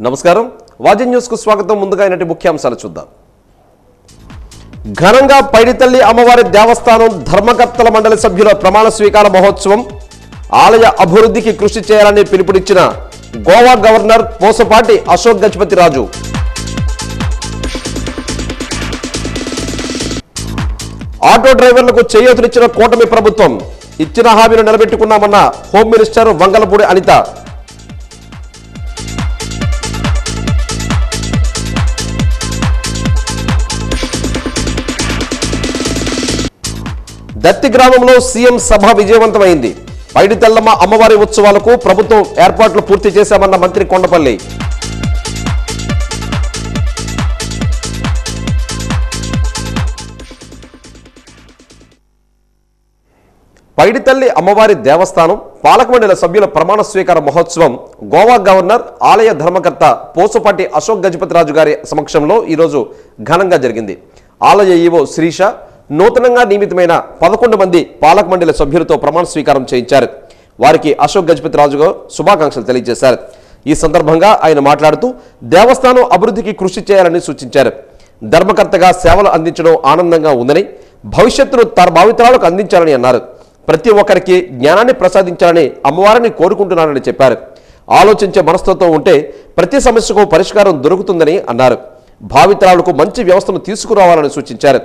నమస్కారం వాజీ న్యూస్ కు స్వాగతం. ముందుగా ఇనటి ముఖ్యాంశాలు చూద్దాం. ఘనంగా పైడితల్లి అమ్మవారి దేవస్థానం ధర్మకర్తల మండలి సభ్యుల ప్రమాణ స్వీకార మహోత్సవం. ఆలయ అభివృద్ధికి కృషి చేయాలని పిలుపునిచ్చిన గోవా గవర్నర్ పోసపాటి అశోక్ గజపతి రాజు. ఆటో డ్రైవర్లకు చేయూతనిచ్చిన కూటమి ప్రభుత్వం. ఇచ్చిన హామీలు నిలబెట్టుకున్నామన్న హోమ్ మినిస్టర్ వంగలపూడి అనిత. దత్తి గ్రామంలో సీఎం సభ విజయవంతమైంది. పైడితల్లమ్మ అమ్మవారి ఉత్సవాలకు ప్రభుత్వం ఏర్పాట్లు పూర్తి చేశామన్న మంత్రి కొండపల్లి. పైడితల్లి అమ్మవారి దేవస్థానం పాలకమండలి సభ్యుల ప్రమాణ స్వీకార మహోత్సవం గోవా గవర్నర్ ఆలయ ధర్మకర్త పోసపాటి అశోక్ గజపతి రాజు గారి సమక్షంలో ఈరోజు ఘనంగా జరిగింది. ఆలయ ఈవో శ్రీష నూతనంగా నియమితమైన 11 మంది పాలక మండలి సభ్యులతో ప్రమాణ స్వీకారం చేయించారు. వారికి అశోక్ గజపతి రాజు గారు శుభాకాంక్షలు తెలియజేశారు. ఈ సందర్భంగా ఆయన మాట్లాడుతూ దేవస్థానం అభివృద్ధికి కృషి చేయాలని సూచించారు. ధర్మకర్తగా సేవలు అందించడం ఆనందంగా ఉందని, భవిష్యత్తును తన భావితరాలకు అందించాలని అన్నారు. ప్రతి ఒక్కరికి జ్ఞానాన్ని ప్రసాదించాలని అమ్మవారిని కోరుకుంటున్నానని చెప్పారు. ఆలోచించే మనస్తత్వం ఉంటే ప్రతి సమస్యకు పరిష్కారం దొరుకుతుందని అన్నారు. భావితరాలకు మంచి వ్యవస్థను తీసుకురావాలని సూచించారు.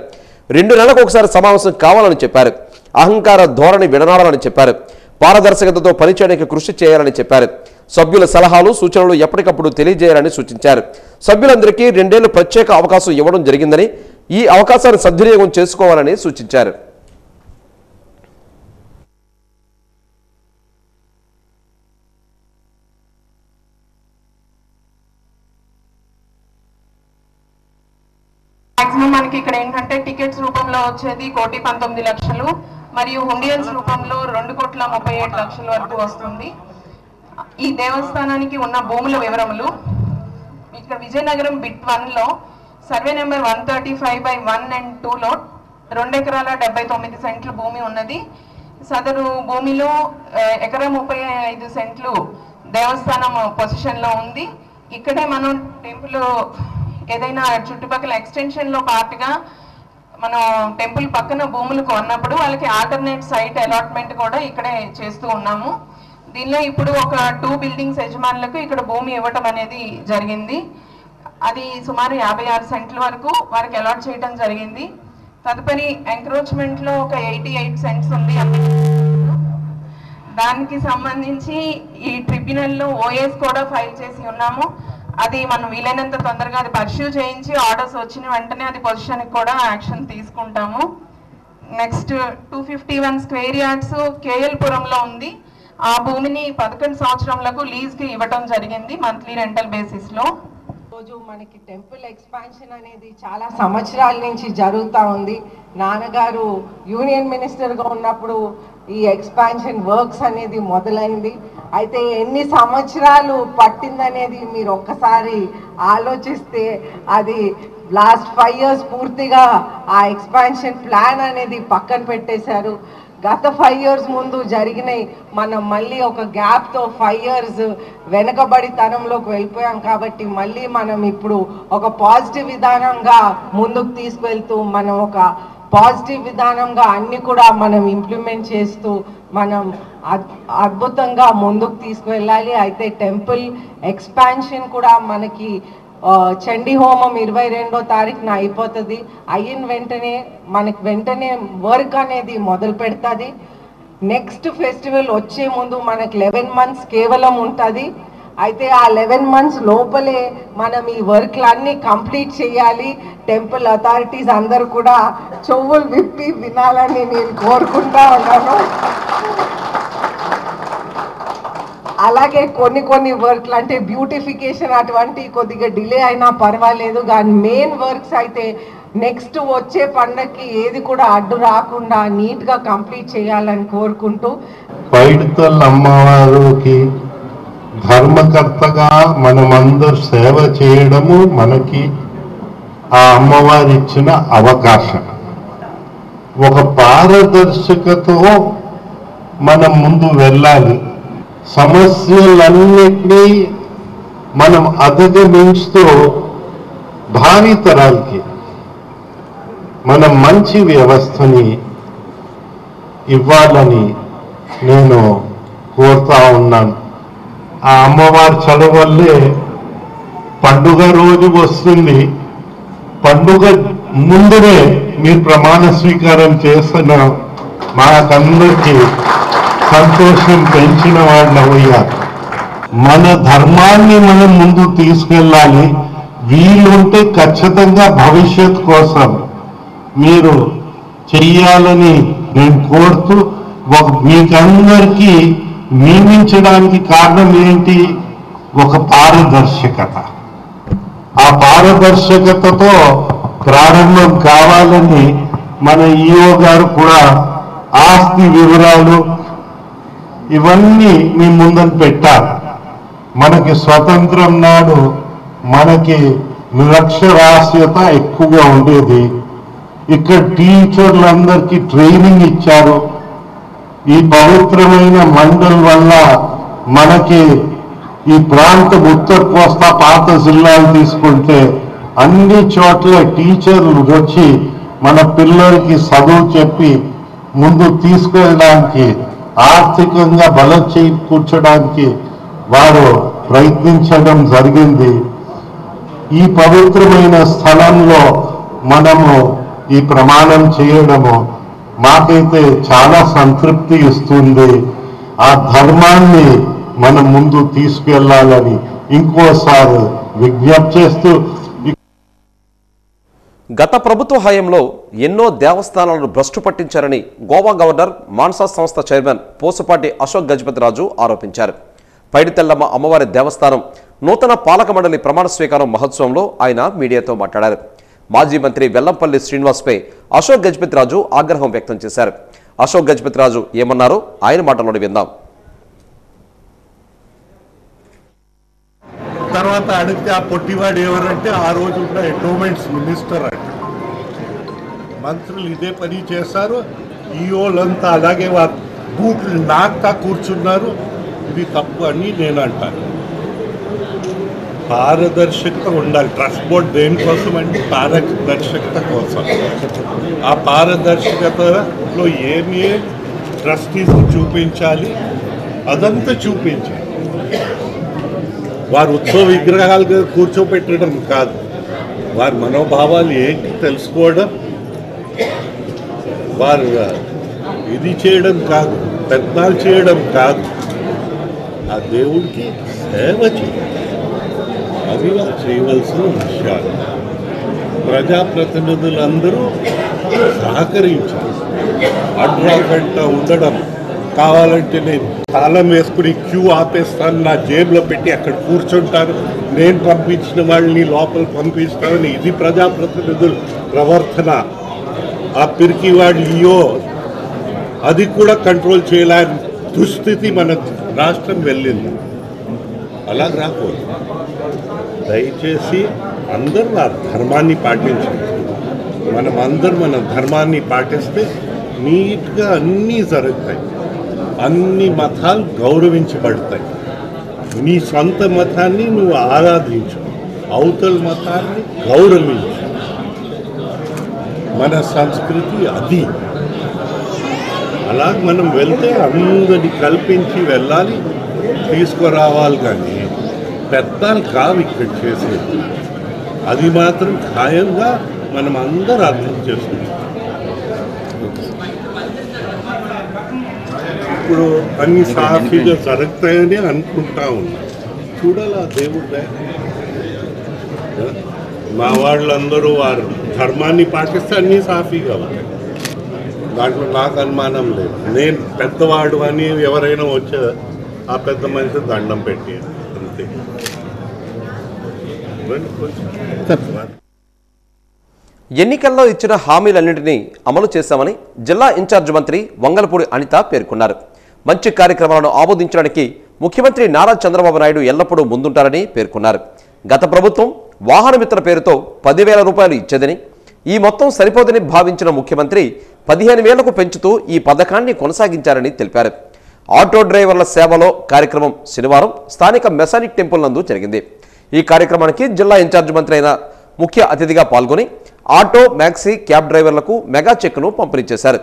2 నెలలకు ఒకసారి సమావేశం కావాలని చెప్పారు. అహంకార ధోరణి విడనాడాలని చెప్పారు. పారదర్శకతతో పనిచేయడానికి కృషి చేయాలని చెప్పారు. సభ్యుల సలహాలు సూచనలు ఎప్పటికప్పుడు తెలియజేయాలని సూచించారు. సభ్యులందరికీ 2 ఏళ్లు ప్రత్యేక అవకాశం ఇవ్వడం జరిగిందని, ఈ అవకాశాన్ని సద్వినియోగం చేసుకోవాలని సూచించారు. మాక్సిమం మనకి ఇక్కడ ఏంటంటే టికెట్స్ రూపంలో వచ్చేది 1,19,00,000 మరియు హుండియన్స్ రూపంలో 2,37,00,000 వరకు వస్తుంది. ఈ దేవస్థానానికి ఉన్న భూముల వివరములు ఇక్కడ విజయనగరం బిట్ 1లో సర్వే నెంబర్ 135/1 and 2లో 2 ఎకరాల 79 సెంట్ల భూమి ఉన్నది. సదరు భూమిలో ఎకరా 35 సెంట్లు దేవస్థానం పొజిషన్లో ఉంది. ఇక్కడే మనం టెంపుల్ ఏదైనా చుట్టుపక్కల ఎక్స్టెన్షన్లో పార్ట్గా మనం టెంపుల్ పక్కన భూములు కొన్నప్పుడు వాళ్ళకి ఆల్టర్నేట్ సైట్ అలాట్మెంట్ కూడా ఇక్కడే చేస్తూ ఉన్నాము. దీనిలో ఇప్పుడు ఒక 2 బిల్డింగ్స్ యజమానులకు ఇక్కడ భూమి ఇవ్వటం అనేది జరిగింది. అది సుమారు 56 సెంట్ల వరకు వారికి అలాట్ చేయడం జరిగింది. తదుపరి ఎంక్రోచ్మెంట్లో ఒక 88 సెంట్స్ ఉంది. దానికి సంబంధించి ఈ ట్రిబ్యునల్లో ఓఎస్ కూడా ఫైల్ చేసి ఉన్నాము. అది మనం వీలైనంత తొందరగా అది పర్స్యూ చేయించి ఆర్డర్స్ వచ్చిన వెంటనే అది పొజిషన్కి కూడా యాక్షన్ తీసుకుంటాము. నెక్స్ట్ 251 స్క్వేర్ యార్డ్స్ కేఎల్పురంలో ఉంది. ఆ భూమిని 11 సంవత్సరములకు లీజ్కి ఇవ్వటం జరిగింది మంత్లీ రెంటల్ బేసిస్లో. రోజు మనకి టెంపుల్ ఎక్స్పాన్షన్ అనేది చాలా సంవత్సరాల నుంచి జరుగుతూ ఉంది. నాన్నగారు యూనియన్ మినిస్టర్గా ఉన్నప్పుడు ఈ ఎక్స్పాన్షన్ వర్క్స్ అనేది మొదలైంది. అయితే ఎన్ని సంవత్సరాలు పట్టిందనేది మీరు ఒక్కసారి ఆలోచిస్తే అది లాస్ట్ 5 years పూర్తిగా ఆ ఎక్స్పాన్షన్ ప్లాన్ అనేది పక్కన పెట్టేశారు. గత 5 years ముందు జరిగినాయి. మనం మళ్ళీ ఒక గ్యాప్తో 5 years వెనకబడితనంలోకి వెళ్ళిపోయాం. కాబట్టి మళ్ళీ మనం ఇప్పుడు ఒక పాజిటివ్ విధానంగా ముందుకు తీసుకువెళ్తూ మనం ఒక పాజిటివ్ విధానంగా అన్ని కూడా మనం ఇంప్లిమెంట్ చేస్తూ మనం అద్భుతంగా ముందుకు తీసుకువెళ్ళాలి. అయితే టెంపుల్ ఎక్స్పాన్షన్ కూడా మనకి చండీ హోమం 22వ తారీఖున అయిపోతుంది. అయిన వెంటనే వెంటనే వర్క్ అనేది మొదలు పెడుతుంది. నెక్స్ట్ ఫెస్టివల్ వచ్చే ముందు మనకు 11 months కేవలం ఉంటుంది. అయితే ఆ 11 months లోపలే మనం ఈ వర్క్లన్నీ కంప్లీట్ చేయాలి. టెంపుల్ అథారిటీస్ అందరూ కూడా చెవులు విప్పి వినాలని నేను కోరుకుంటా ఉన్నాను. అలాగే కొన్ని వర్క్లు అంటే బ్యూటిఫికేషన్ అటువంటి కొద్దిగా డిలే అయినా పర్వాలేదు, కానీ మెయిన్ వర్క్స్ అయితే నెక్స్ట్ వచ్చే పండగకి ఏది కూడా అడ్డు రాకుండా నీట్గా కంప్లీట్ చేయాలని కోరుకుంటూ పైడితల్లి అమ్మవారికి ధర్మకర్తగా మనమందరూ సేవ చేయడము మనకి ఆ అమ్మవారి ఇచ్చిన అవకాశం. ఒక పారదర్శకతో మనం ముందు వెళ్ళాలి. సమస్యలన్నిటినీ మనం అధిగమించుతూ భావి తరాలకి మనం మంచి వ్యవస్థని ఇవ్వాలని నేను కోరుతా ఉన్నాను. ఆ అమ్మవారి చదువు వల్లే పండుగ రోజు వస్తుంది. పండుగ ముందునే మీరు ప్రమాణ స్వీకారం చేసిన మాకందరికీ సంతోషం పెంచిన వాళ్ళు అయ్యారు. మన ధర్మాన్ని మనం ముందు తీసుకెళ్ళాలి. వీలుంటే ఖచ్చితంగా భవిష్యత్ కోసం మీరు చెయ్యాలని నేను కోరుతూ, మీకందరికీ నియమించడానికి కారణం ఏంటి? ఒక పారదర్శకత. ఆ పారదర్శకతతో ప్రారంభం కావాలని మన ఈఓ గారు కూడా ఆస్తి వివరాలు ఇవన్నీ మీ ముందర పెట్టారు. మనకి స్వతంత్రం నాడు మనకి నిరక్షరాస్యత ఎక్కువగా ఉండేది. ఇక్కడ టీచర్లందరికీ ట్రైనింగ్ ఇచ్చారు. ఈ పవిత్రమైన మండల్ వల్ల మనకి ఈ ప్రాంతం ఉత్తర కోస్తా పాత జిల్లాలు తీసుకుంటే అన్ని చోట్ల టీచర్లు వచ్చి మన పిల్లలకి చదువు చెప్పి ముందు తీసుకెళ్ళడానికి, ఆర్థికంగా బలం చేకూర్చడానికి వారు ప్రయత్నించడం జరిగింది. ఈ పవిత్రమైన స్థలంలో మనము ఈ ప్రమాణం చేయడము మాకైతే చాలా సంతృప్తి ఇస్తుంది. ఆ ధర్మాన్ని మనం ముందు తీసుకెళ్లాలని ఇంకోసారి విజ్ఞప్తి చేస్తూ, గత ప్రభుత్వ హయాంలో ఎన్నో దేవస్థానాలను భ్రష్టు పట్టించారని గోవా గవర్నర్ మాన్సా సంస్థ చైర్మన్ పోసుపాటి అశోక్ గజపతిరాజు ఆరోపించారు. పైడితెల్లమ్మ అమ్మవారి దేవస్థానం నూతన పాలక మండలి ప్రమాణ స్వీకారం మహోత్సవంలో ఆయన మీడియాతో మాట్లాడారు. మాజీ మంత్రి వెల్లంపల్లి శ్రీనివాస్పై అశోక్ గజపతిరాజు ఆగ్రహం వ్యక్తం చేశారు. అశోక్ గజపతిరాజు ఏమన్నారో ఆయన మాటలోనే విందాం. తర్వాత అడిగితే ఆ పొట్టివాడు ఎవరంటే ఆ రోజు ఉన్న ఎండోమెంట్స్ మినిస్టర్ అంటే. మంత్రులు ఇదే పని చేశారు. ఈఓలంతా అలాగే వారు బూట్లు నాకుతా కూర్చున్నారు. ఇది తప్పు అని నేను అంటాను. పారదర్శకత ఉండాలి. ట్రస్ట్ బోర్డు దేనికోసం అంటే పారదర్శకత కోసం. ఆ పారదర్శకతలో ఏమి ట్రస్టీస్ చూపించాలి అదంతా చూపించాలి. వారు ఉత్సవ విగ్రహాలుగా కూర్చోపెట్టడం కాదు, వారి మనోభావాలు ఏంటి తెలుసుకోవడం, వారు ఇది చేయడం కాదు, పెద్దలు చేయడం కాదు, ఆ దేవుడికి సేవ చేయడం, అది వారు చేయవలసిన విషయాలు. ప్రజాప్రతినిధులందరూ సహకరించాలి. అడ్రాకంట ఉండడం, కావాలంటే నేను తాళం వేసుకుని క్యూ ఆపేస్తాను, నా జేబులో పెట్టి అక్కడ కూర్చుంటారు, నేను పంపించిన వాళ్ళని లోపల పంపిస్తానని, ఇది ప్రజాప్రతినిధుల ప్రవర్తన. ఆ పిరికి వాడియో అది కూడా కంట్రోల్ చేయలేని దుస్థితి మన రాష్ట్రం వెళ్ళింది. అలా రాకూడదు. దయచేసి అందరూ ఆ ధర్మాన్ని పాటించండి. మనం అందరూ మన ధర్మాన్ని పాటిస్తే నీట్గా అన్నీ జరుగుతాయి. అన్ని మతాలు గౌరవించబడతాయి. నీ సొంత మతాన్ని నువ్వు ఆరాధించు, అవతల మతాన్ని గౌరవించు. మన సంస్కృతి అది. అలా మనం వెళ్తే అందరినీ కల్పించి వెళ్ళాలి, తీసుకురావాలి. కానీ పెద్దలు కావు ఇక్కడ చేసేది. అది మాత్రం ఖాయంగా మనం అందరూ అర్థం చేసుకుంటాం. ఇప్పుడు అన్ని సాఫీగా జరుగుతాయని అనుకుంటా ఉన్నాం. చూడాలి ఆ దేవుడే. మా వాళ్ళందరూ వారు ధర్మాన్ని పాటిస్తే అన్నీ సాఫీగా ఉంటాయి. దాంట్లో నాకు అనుమానం లేదు. నేను పెద్దవాడు అని ఎవరైనా వచ్చే ఆ పెద్ద మనిషి దండం పెట్టి అంతే. ఎన్నికల్లో ఇచ్చిన హామీలన్నింటినీ అమలు చేశామని జిల్లా ఇన్ఛార్జ్ మంత్రి వంగలపూడి అనిత పేర్కొన్నారు. మంచి కార్యక్రమాలను ఆమోదించడానికి ముఖ్యమంత్రి నారా చంద్రబాబు నాయుడు ఎల్లప్పుడూ ముందుంటారని పేర్కొన్నారు. గత ప్రభుత్వం వాహనమిత్ర పేరుతో 10,000 రూపాయలు ఇచ్చేదని, ఈ మొత్తం సరిపోదని భావించిన ముఖ్యమంత్రి 15,000కు పెంచుతూ ఈ పథకాన్ని కొనసాగించారని తెలిపారు. ఆటో డ్రైవర్ల సేవలో కార్యక్రమం శనివారం స్థానిక మెసానిక్ టెంపుల్ నందు జరిగింది. ఈ కార్యక్రమానికి జిల్లా ఇన్ఛార్జ్ మంత్రి అయిన ముఖ్య అతిథిగా పాల్గొని ఆటో, మ్యాక్సీ, క్యాబ్ డ్రైవర్లకు మెగా చెక్ను పంపిణీ చేశారు.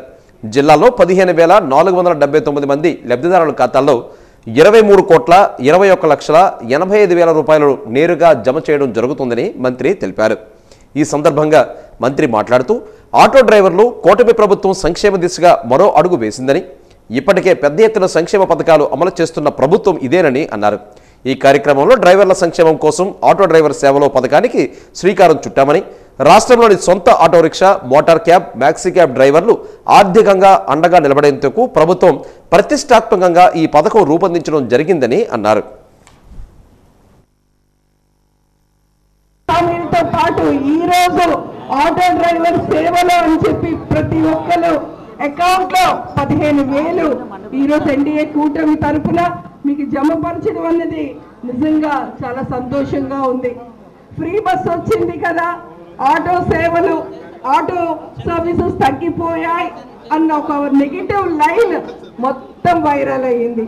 జిల్లాలో 15,479 మంది లబ్ధిదారుల ఖాతాల్లో 23,21,85,000 రూపాయలు నేరుగా జమ చేయడం జరుగుతుందని మంత్రి తెలిపారు. ఈ సందర్భంగా మంత్రి మాట్లాడుతూ ఆటో డ్రైవర్లు కూటమి ప్రభుత్వం సంక్షేమ దిశగా మరో అడుగు వేసిందని, ఇప్పటికే పెద్ద ఎత్తున సంక్షేమ పథకాలు అమలు చేస్తున్న ప్రభుత్వం ఇదేనని అన్నారు. ఈ కార్యక్రమంలో డ్రైవర్ల సంక్షేమం కోసం ఆటో డ్రైవర్ సేవలో పథకానికి శ్రీకారం చుట్టామని, రాష్ట్రంలోని సొంత auto rickshaw, motor cab, maxi cab డ్రైవర్లు ఆర్థికంగా అండగా నిలబడేందుకు ప్రభుత్వం ప్రతిష్టాత్మకంగా ఈ పథకం రూపొందించడం జరిగిందని అన్నారు. తో పాటు ఈ రోజు ఆటో డ్రైవర్ సేవలో అని చెప్పి ప్రతి ఒక్కరు అకౌంట్ లో 15,000 ఈ రోజు ఎన్డీఏ కూటమి తరపున మీకు జమపరచడం అనేది నిజంగా చాలా సంతోషంగా ఉంది. ఫ్రీ బస్ వచ్చింది కదా, ఆటో సేవలు, ఆటో సర్వీసెస్ తగ్గిపోయాయి అన్న ఒక నెగిటివ్ లైన్ మొత్తం వైరల్ అయ్యింది.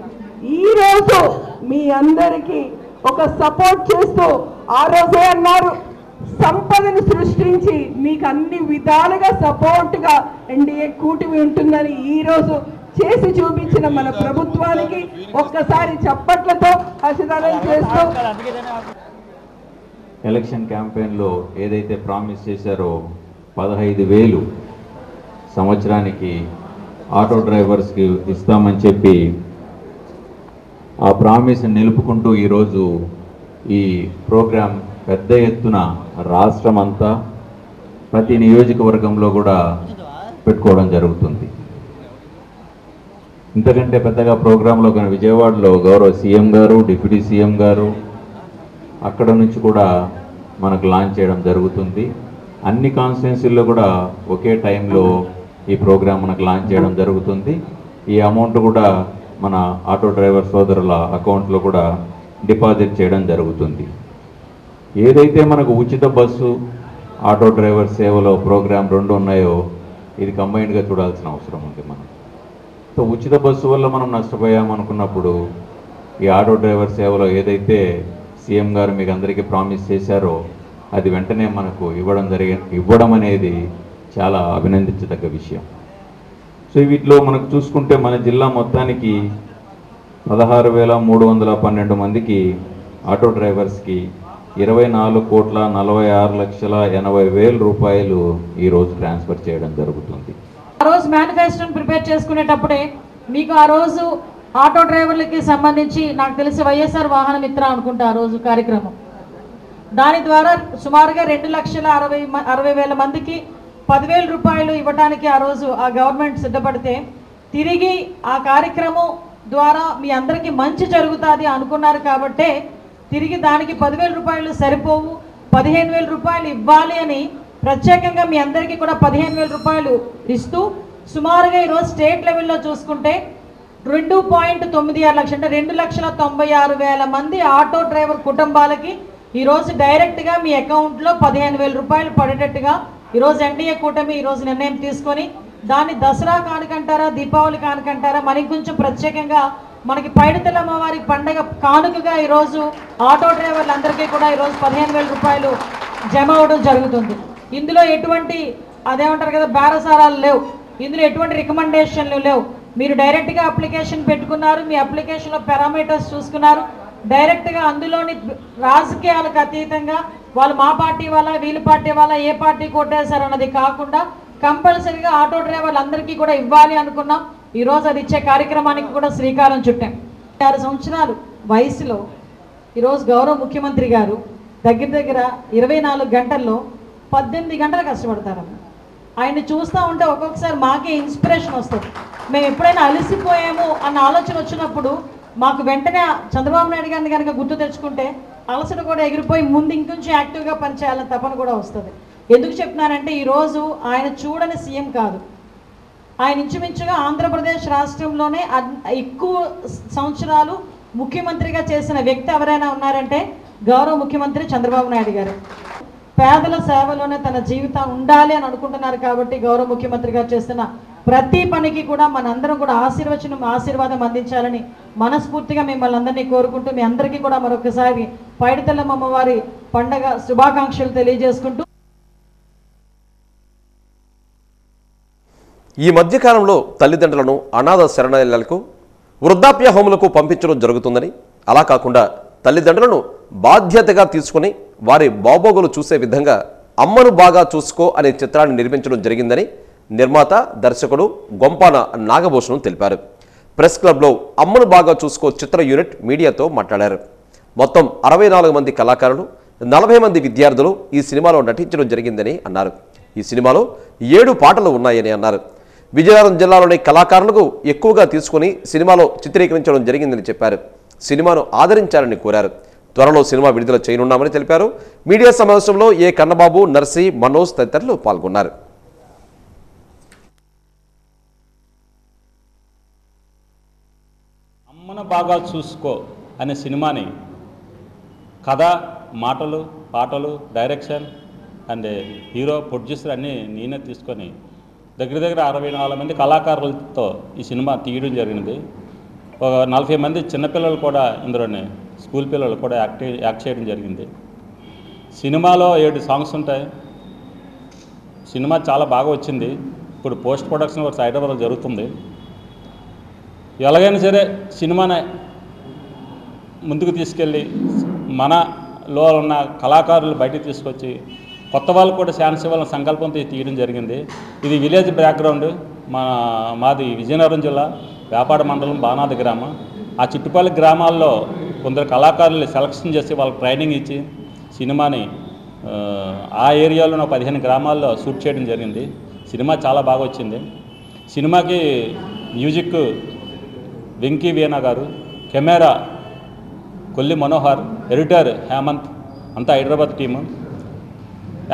ఈ రోజు మీ అందరికీ ఒక సపోర్ట్ చేస్తూ ఆ రోజే అన్నారు, సంపదను సృష్టించి మీకు అన్ని విధాలుగా సపోర్ట్ గా ఎన్డీఏ కూటమి ఉంటుందని ఈ రోజు చేసి చూపించిన మన ప్రభుత్వానికి ఒక్కసారి చప్పట్లతో హర్షధ్వానం చేస్తూ, ఎలక్షన్ క్యాంపెయిన్లో ఏదైతే ప్రామిస్ చేశారో 15,000 సంవత్సరానికి ఆటో డ్రైవర్స్కి ఇస్తామని చెప్పి ఆ ప్రామిస్ నిలుపుకుంటూ ఈరోజు ఈ ప్రోగ్రాం పెద్ద ఎత్తున రాష్ట్రం అంతా ప్రతి నియోజకవర్గంలో కూడా పెట్టుకోవడం జరుగుతుంది. ఇంతకంటే పెద్దగా ప్రోగ్రాంలో కానీ విజయవాడలో గౌరవ సీఎం గారు, డిప్యూటీ సీఎం గారు అక్కడ నుంచి కూడా మనకు లాంచ్ చేయడం జరుగుతుంది. అన్ని కాన్స్టిట్యున్సీల్లో కూడా ఒకే టైంలో ఈ ప్రోగ్రాం మనకు లాంచ్ చేయడం జరుగుతుంది. ఈ అమౌంట్ కూడా మన ఆటో డ్రైవర్ సోదరుల అకౌంట్లో కూడా డిపాజిట్ చేయడం జరుగుతుంది. ఏదైతే మనకు ఉచిత బస్సు, ఆటో డ్రైవర్ సేవలో ప్రోగ్రాం 2 ఉన్నాయో ఇది కంబైన్డ్గా చూడాల్సిన అవసరం ఉంది మనం. సో ఉచిత బస్సు వల్ల మనం నష్టపోయామనుకున్నప్పుడు ఈ ఆటో డ్రైవర్ సేవలో ఏదైతే సీఎం గారు మీకు అందరికీ ప్రామిస్ చేశారో అది వెంటనే మనకు ఇవ్వడం అనేది చాలా అభినందించదగ్గ విషయం. సో వీటిలో మనకు చూసుకుంటే మన జిల్లా మొత్తానికి 16,312 మందికి ఆటో డ్రైవర్స్కి 24,46,80,000 రూపాయలు ఈరోజు ట్రాన్స్ఫర్ చేయడం జరుగుతుంది. ఆ రోజు మేనిఫెస్టోని ప్రిపేర్ చేసుకునేటప్పుడే మీకు ఆ రోజు ఆటో డ్రైవర్లకి సంబంధించి నాకు తెలిసి వైఎస్ఆర్ వాహన మిత్ర అనుకుంటా ఆ రోజు కార్యక్రమం, దాని ద్వారా సుమారుగా 2,60,000 మందికి 10,000 రూపాయలు ఇవ్వడానికి ఆ రోజు ఆ గవర్నమెంట్ సిద్ధపడితే తిరిగి ఆ కార్యక్రమం ద్వారా మీ అందరికీ మంచి జరుగుతుంది అనుకున్నారు కాబట్టే తిరిగి దానికి 10,000 రూపాయలు సరిపోవు, 15,000 రూపాయలు ఇవ్వాలి అని ప్రత్యేకంగా మీ అందరికీ కూడా 15,000 రూపాయలు ఇస్తూ సుమారుగా ఈరోజు స్టేట్ లెవెల్లో చూసుకుంటే 2.96 లక్షలు అంటే 2,96,000 మంది ఆటో డ్రైవర్ కుటుంబాలకి ఈరోజు డైరెక్ట్గా మీ అకౌంట్లో 15,000 రూపాయలు పడేటట్టుగా ఈరోజు ఎన్డీఏ కూటమి ఈరోజు నిర్ణయం తీసుకొని దాన్ని దసరా కానుకంటారా, దీపావళి కానుకంటారా, మరి కొంచెం ప్రత్యేకంగా మనకి పైడితల్లమ్మ వారి పండగ కానుకగా ఈరోజు ఆటో డ్రైవర్లందరికీ కూడా ఈరోజు 15,000 రూపాయలు జమ అవడం జరుగుతుంది. ఇందులో ఎటువంటి అదేమంటారు కదా బేరసారాలు లేవు, ఇందులో ఎటువంటి రికమెండేషన్లు లేవు. మీరు డైరెక్ట్గా అప్లికేషన్ పెట్టుకున్నారు, మీ అప్లికేషన్లో పారామీటర్స్ చూసుకున్నారు, డైరెక్ట్గా అందులోని రాజకీయాలకు అతీతంగా వాళ్ళు మా పార్టీ వాళ్ళ, వీళ్ళ పార్టీ వాళ్ళ, ఏ పార్టీ కొట్టేశారు అన్నది కాకుండా కంపల్సరీగా ఆటో డ్రైవర్లందరికీ కూడా ఇవ్వాలి అనుకున్నాం. ఈరోజు అది ఇచ్చే కార్యక్రమానికి కూడా శ్రీకారం చుట్టాం. 6 సంవత్సరాలు వయసులో ఈరోజు గౌరవ ముఖ్యమంత్రి గారు దగ్గర 24 గంటల్లో 18 గంటలు కష్టపడతారన్న. ఆయన్ని చూస్తూ ఉంటే ఒక్కొక్కసారి మాకే ఇన్స్పిరేషన్ వస్తుంది. మేము ఎప్పుడైనా అలసిపోయాము అన్న ఆలోచన వచ్చినప్పుడు మాకు వెంటనే చంద్రబాబు నాయుడు గారిని కనుక గుర్తు తెచ్చుకుంటే అలసట కూడా ఎగిరిపోయి ముందు ఇంకొంచెం యాక్టివ్గా పనిచేయాలని తపన కూడా వస్తుంది. ఎందుకు చెప్తున్నానంటే ఈరోజు ఆయన చూడని సీఎం కాదు, ఆయన ఇంచుమించుగా ఆంధ్రప్రదేశ్ రాష్ట్రంలోనే ఎక్కువ సంవత్సరాలు ముఖ్యమంత్రిగా చేసిన వ్యక్తి ఎవరైనా ఉన్నారంటే గౌరవ ముఖ్యమంత్రి చంద్రబాబు నాయుడు గారు. పేదల సేవలోనే తన జీవితం ఉండాలి అని అనుకుంటున్నారు కాబట్టి గౌరవ ముఖ్యమంత్రి గారు చేస్తున్న ప్రతి పనికి కూడా మనందరం కూడా ఆశీర్వాదం అందించాలని మనస్ఫూర్తిగా మిమ్మల్ని అందరినీ కోరుకుంటూ మీ అందరికీ కూడా మరొకసారి పైడితల్లమ్మ అమ్మవారి పండగ శుభాకాంక్షలు తెలియజేసుకుంటూ ఈ మధ్యకాలంలో తల్లిదండ్రులను అనాథ శరణాలయాలకు వృద్ధాప్య హోములకు పంపించడం జరుగుతుందని, అలా కాకుండా తల్లిదండ్రులను బాధ్యతగా తీసుకుని వారి బాగోగులు చూసే విధంగా అమ్మను బాగా చూసుకో అనే చిత్రాన్ని నిర్మించడం జరిగిందని నిర్మాత దర్శకుడు గొంపాన నాగభూషణం తెలిపారు. ప్రెస్ క్లబ్లో అమ్మను బాగా చూసుకో చిత్ర యూనిట్ మీడియాతో మాట్లాడారు. మొత్తం 64 మంది కళాకారులు, 40 మంది విద్యార్థులు ఈ సినిమాలో నటించడం జరిగిందని అన్నారు. ఈ సినిమాలో 7 పాటలు ఉన్నాయని అన్నారు. విజయనగరం జిల్లాలోని కళాకారులకు ఎక్కువగా తీసుకుని సినిమాలో చిత్రీకరించడం జరిగిందని చెప్పారు. సినిమాను ఆదరించాలని కోరారు. త్వరలో సినిమా విడుదల చేయనున్నామని తెలిపారు. మీడియా సమావేశంలో ఏ కన్నబాబు, నర్సి, మనోజ్ తదితరులు పాల్గొన్నారు. అమ్మను బాగా చూసుకో అనే సినిమాని కథ, మాటలు, పాటలు, డైరెక్షన్ అండ్ హీరో, ప్రొడ్యూసర్ అన్నీ నేనే తీసుకొని దగ్గర 64 మంది కళాకారులతో ఈ సినిమా తీయడం జరిగింది. ఒక 40 మంది చిన్నపిల్లలు కూడా ఇందులోనే, స్కూల్ పిల్లలు కూడా యాక్ట్ చేయడం జరిగింది. సినిమాలో 7 సాంగ్స్ ఉంటాయి. సినిమా చాలా బాగా వచ్చింది. ఇప్పుడు పోస్ట్ ప్రొడక్షన్ వర్క్స్ హైదరాబాద్లో జరుగుతుంది. ఎలాగైనా సరే సినిమాని ముందుకు తీసుకెళ్ళి మనలో ఉన్న కళాకారులు బయటకు తీసుకొచ్చి కొత్త వాళ్ళు కూడా ఛాన్స్ ఇవ్వాలని సంకల్పంతో తీయడం జరిగింది. ఇది విలేజ్ బ్యాక్గ్రౌండ్. మాది విజయనగరం జిల్లా వేపాడ మండలం బానాది గ్రామం. ఆ చుట్టుపక్కల గ్రామాల్లో కొందరు కళాకారులు సెలక్షన్ చేసి వాళ్ళకి ట్రైనింగ్ ఇచ్చి సినిమాని ఆ ఏరియాలో 15 గ్రామాల్లో షూట్ చేయడం జరిగింది. సినిమా చాలా బాగా వచ్చింది. సినిమాకి మ్యూజిక్ వెంకీ వీణ గారు, కెమెరా కొల్లి మనోహర్, ఎడిటర్ హేమంత్, అంతా హైదరాబాద్ టీము.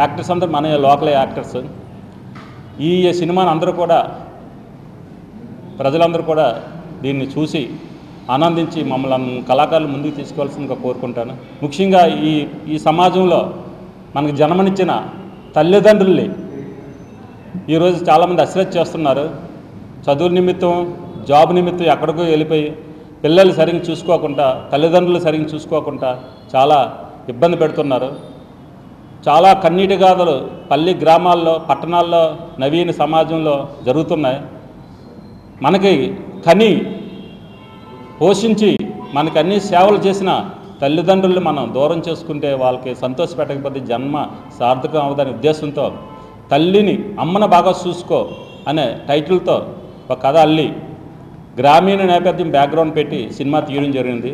యాక్టర్స్ అందరూ మన లోకల్ యాక్టర్స్. ఈ సినిమాని అందరూ కూడా ప్రజలందరూ కూడా దీన్ని చూసి ఆనందించి మమ్మల్ని కళాకారులు ముందుకు తీసుకోవాల్సిందిగా కోరుకుంటాను. ముఖ్యంగా ఈ సమాజంలో మనకు జన్మనిచ్చిన తల్లిదండ్రుల్ని ఈరోజు చాలామంది అశ్రద్ధ చేస్తున్నారు. చదువు నిమిత్తం, జాబ్ నిమిత్తం ఎక్కడికో వెళ్ళిపోయి పిల్లలు సరిగ్గా చూసుకోకుండా, తల్లిదండ్రులు సరిగ్గా చూసుకోకుండా చాలా ఇబ్బంది పెడుతున్నారు. చాలా కన్నీటి గాథలు పల్లి గ్రామాల్లో, పట్టణాల్లో, నవీన సమాజంలో జరుగుతున్నాయి. మనకి కని పోషించి మనకి అన్ని సేవలు చేసిన తల్లిదండ్రులు మనం దూరం చేసుకుంటే వాళ్ళకి సంతోషపెట్టకపోతే జన్మ సార్థకం అవుదనే ఉద్దేశంతో తల్లిని, అమ్మను బాగా చూసుకో అనే టైటిల్తో ఒక కథ అల్లి గ్రామీణ నేపథ్యం బ్యాక్గ్రౌండ్ పెట్టి సినిమా తీయడం జరిగింది.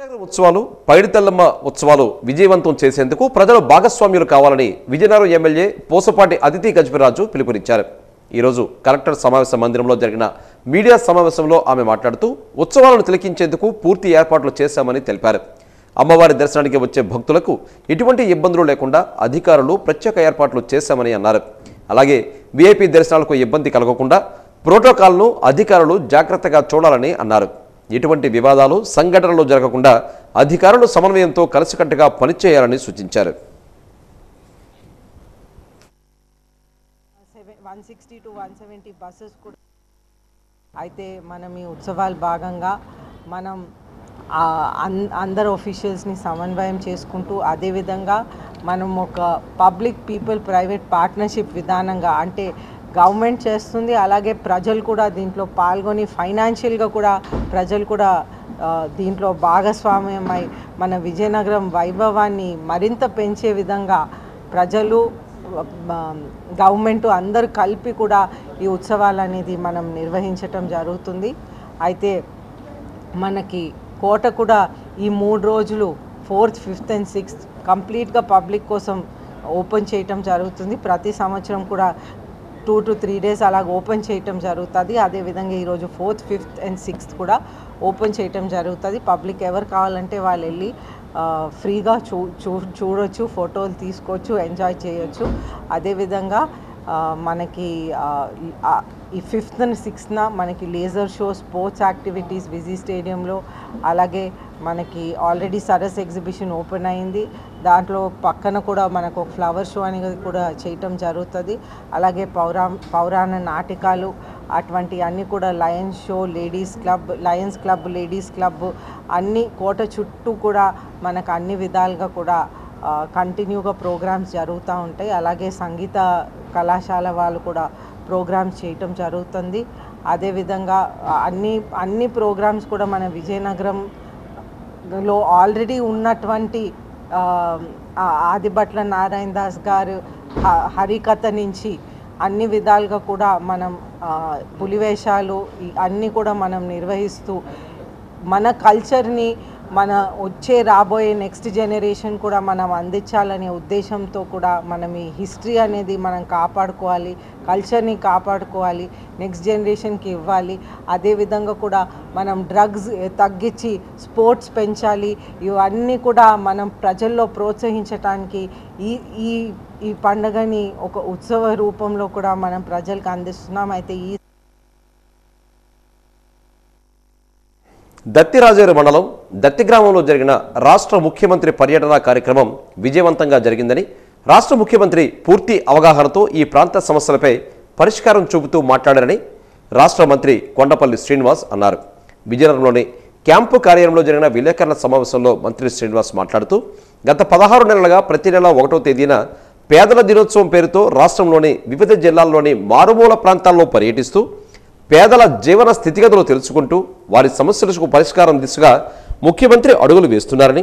విజయనగరం ఉత్సవాలు, పైడితల్లమ్మ ఉత్సవాలు విజయవంతం చేసేందుకు ప్రజలు భాగస్వామ్యులు కావాలని విజయనగరం ఎమ్మెల్యే పోసపాటి అదితి గజపతిరాజు పిలుపునిచ్చారు. ఈరోజు కలెక్టర్ సమావేశ మందిరంలో జరిగిన మీడియా సమావేశంలో ఆమె మాట్లాడుతూ ఉత్సవాలను తిలకించేందుకు పూర్తి ఏర్పాట్లు చేశామని తెలిపారు. అమ్మవారి దర్శనానికి వచ్చే భక్తులకు ఎటువంటి ఇబ్బందులు లేకుండా అధికారులు ప్రత్యేక ఏర్పాట్లు చేశామని అన్నారు. అలాగే వీఐపీ దర్శనాలకు ఇబ్బంది కలగకుండా ప్రోటోకాల్ను అధికారులు జాగ్రత్తగా చూడాలని అన్నారు. ఎటువంటి వివాదాలు సంఘటనలు జరగకుండా అధికారులు సమన్వయంతో కలిసికట్టుగా పనిచేయాలని సూచించారు. 160 to 170 బస్సెస్ కూడా అయితే మనం ఈ ఉత్సవాల భాగంగా మనం అందరు ఆఫీషియల్స్ని సమన్వయం చేసుకుంటూ అదేవిధంగా మనం ఒక పబ్లిక్ పీపుల్ ప్రైవేట్ పార్ట్నర్షిప్ విధానంగా అంటే గవర్నమెంట్ చేస్తుంది, అలాగే ప్రజలు కూడా దీంట్లో పాల్గొని ఫైనాన్షియల్గా కూడా ప్రజలు కూడా దీంట్లో భాగస్వామ్యమై మన విజయనగరం వైభవాన్ని మరింత పెంచే విధంగా ప్రజలు గవర్నమెంట్ అందరూ కలిపి కూడా ఈ ఉత్సవాలు అనేది మనం నిర్వహించటం జరుగుతుంది. అయితే మనకి కోట కూడా ఈ 3 రోజులు 4th, 5th and 6th కంప్లీట్గా పబ్లిక్ కోసం ఓపెన్ చేయటం జరుగుతుంది. ప్రతి సంవత్సరం కూడా 2 to 3 days అలాగ ఓపెన్ చేయటం జరుగుతుంది. అదేవిధంగా ఈరోజు 4th, 5th and 6th కూడా ఓపెన్ చేయటం జరుగుతుంది. పబ్లిక్ ఎవరు కావాలంటే వాళ్ళు వెళ్ళి ఫ్రీగా చూడొచ్చు, ఫోటోలు తీసుకోవచ్చు, ఎంజాయ్ చేయొచ్చు. అదేవిధంగా మనకి ఈ 5th and 6th మనకి లేజర్ షో, స్పోర్ట్స్ యాక్టివిటీస్ విజీ స్టేడియంలో, అలాగే మనకి ఆల్రెడీ సరస్ ఎగ్జిబిషన్ ఓపెన్ అయింది. దాంట్లో పక్కన కూడా మనకు ఒక ఫ్లవర్ షో అనేది కూడా చేయటం జరుగుతుంది. అలాగే పౌరాణ నాటకాలు అటువంటి అన్నీ కూడా Lions show, Lions club, ladies club అన్నీ కోట చుట్టూ కూడా మనకు అన్ని విధాలుగా కూడా కంటిన్యూగా ప్రోగ్రామ్స్ జరుగుతూ ఉంటాయి. అలాగే సంగీత కళాశాల వాళ్ళు కూడా ప్రోగ్రామ్స్ చేయటం జరుగుతుంది. అదేవిధంగా అన్ని ప్రోగ్రామ్స్ కూడా మన విజయనగరంలో ఆల్రెడీ ఉన్నటువంటి ఆదిభట్ల నారాయణ దాస్ గారు హరికథ నుంచి అన్ని విధాలుగా కూడా మనం పులివేషాలు అన్నీ కూడా మనం నిర్వహిస్తూ మన కల్చర్ని మన రాబోయే నెక్స్ట్ జనరేషన్ కూడా మనం అందించాలనే ఉద్దేశంతో కూడా మనం ఈ హిస్టరీ అనేది మనం కాపాడుకోవాలి, కల్చర్ని కాపాడుకోవాలి, నెక్స్ట్ జనరేషన్కి ఇవ్వాలి. అదేవిధంగా కూడా మనం డ్రగ్స్ తగ్గించి స్పోర్ట్స్ పెంచాలి. ఇవన్నీ కూడా మనం ప్రజల్లో ప్రోత్సహించడానికి ఈ పండుగని ఒక ఉత్సవ రూపంలో కూడా మనం ప్రజలకు అందిస్తున్నాం. అయితే ఈ దత్తిరాజేరు మండలం దత్తి గ్రామంలో జరిగిన రాష్ట్ర ముఖ్యమంత్రి పర్యటన కార్యక్రమం విజయవంతంగా జరిగిందని, రాష్ట్ర ముఖ్యమంత్రి పూర్తి అవగాహనతో ఈ ప్రాంత సమస్యలపై పరిష్కారం చూపుతూ మాట్లాడారని రాష్ట్ర మంత్రి కొండపల్లి శ్రీనివాస్ అన్నారు. విజయనగరంలోని క్యాంపు కార్యాలయంలో జరిగిన విలేకరుల సమావేశంలో మంత్రి శ్రీనివాస్ మాట్లాడుతూ గత 16 నెలలుగా ప్రతి నెల 1వ తేదీన పేదల దినోత్సవం పేరుతో రాష్ట్రంలోని వివిధ జిల్లాల్లోని మారుమూల ప్రాంతాల్లో పర్యటిస్తూ పేదల జీవన స్థితిగతులు తెలుసుకుంటూ వారి సమస్యలకు పరిష్కారం దిశగా ముఖ్యమంత్రి అడుగులు వేస్తున్నారని,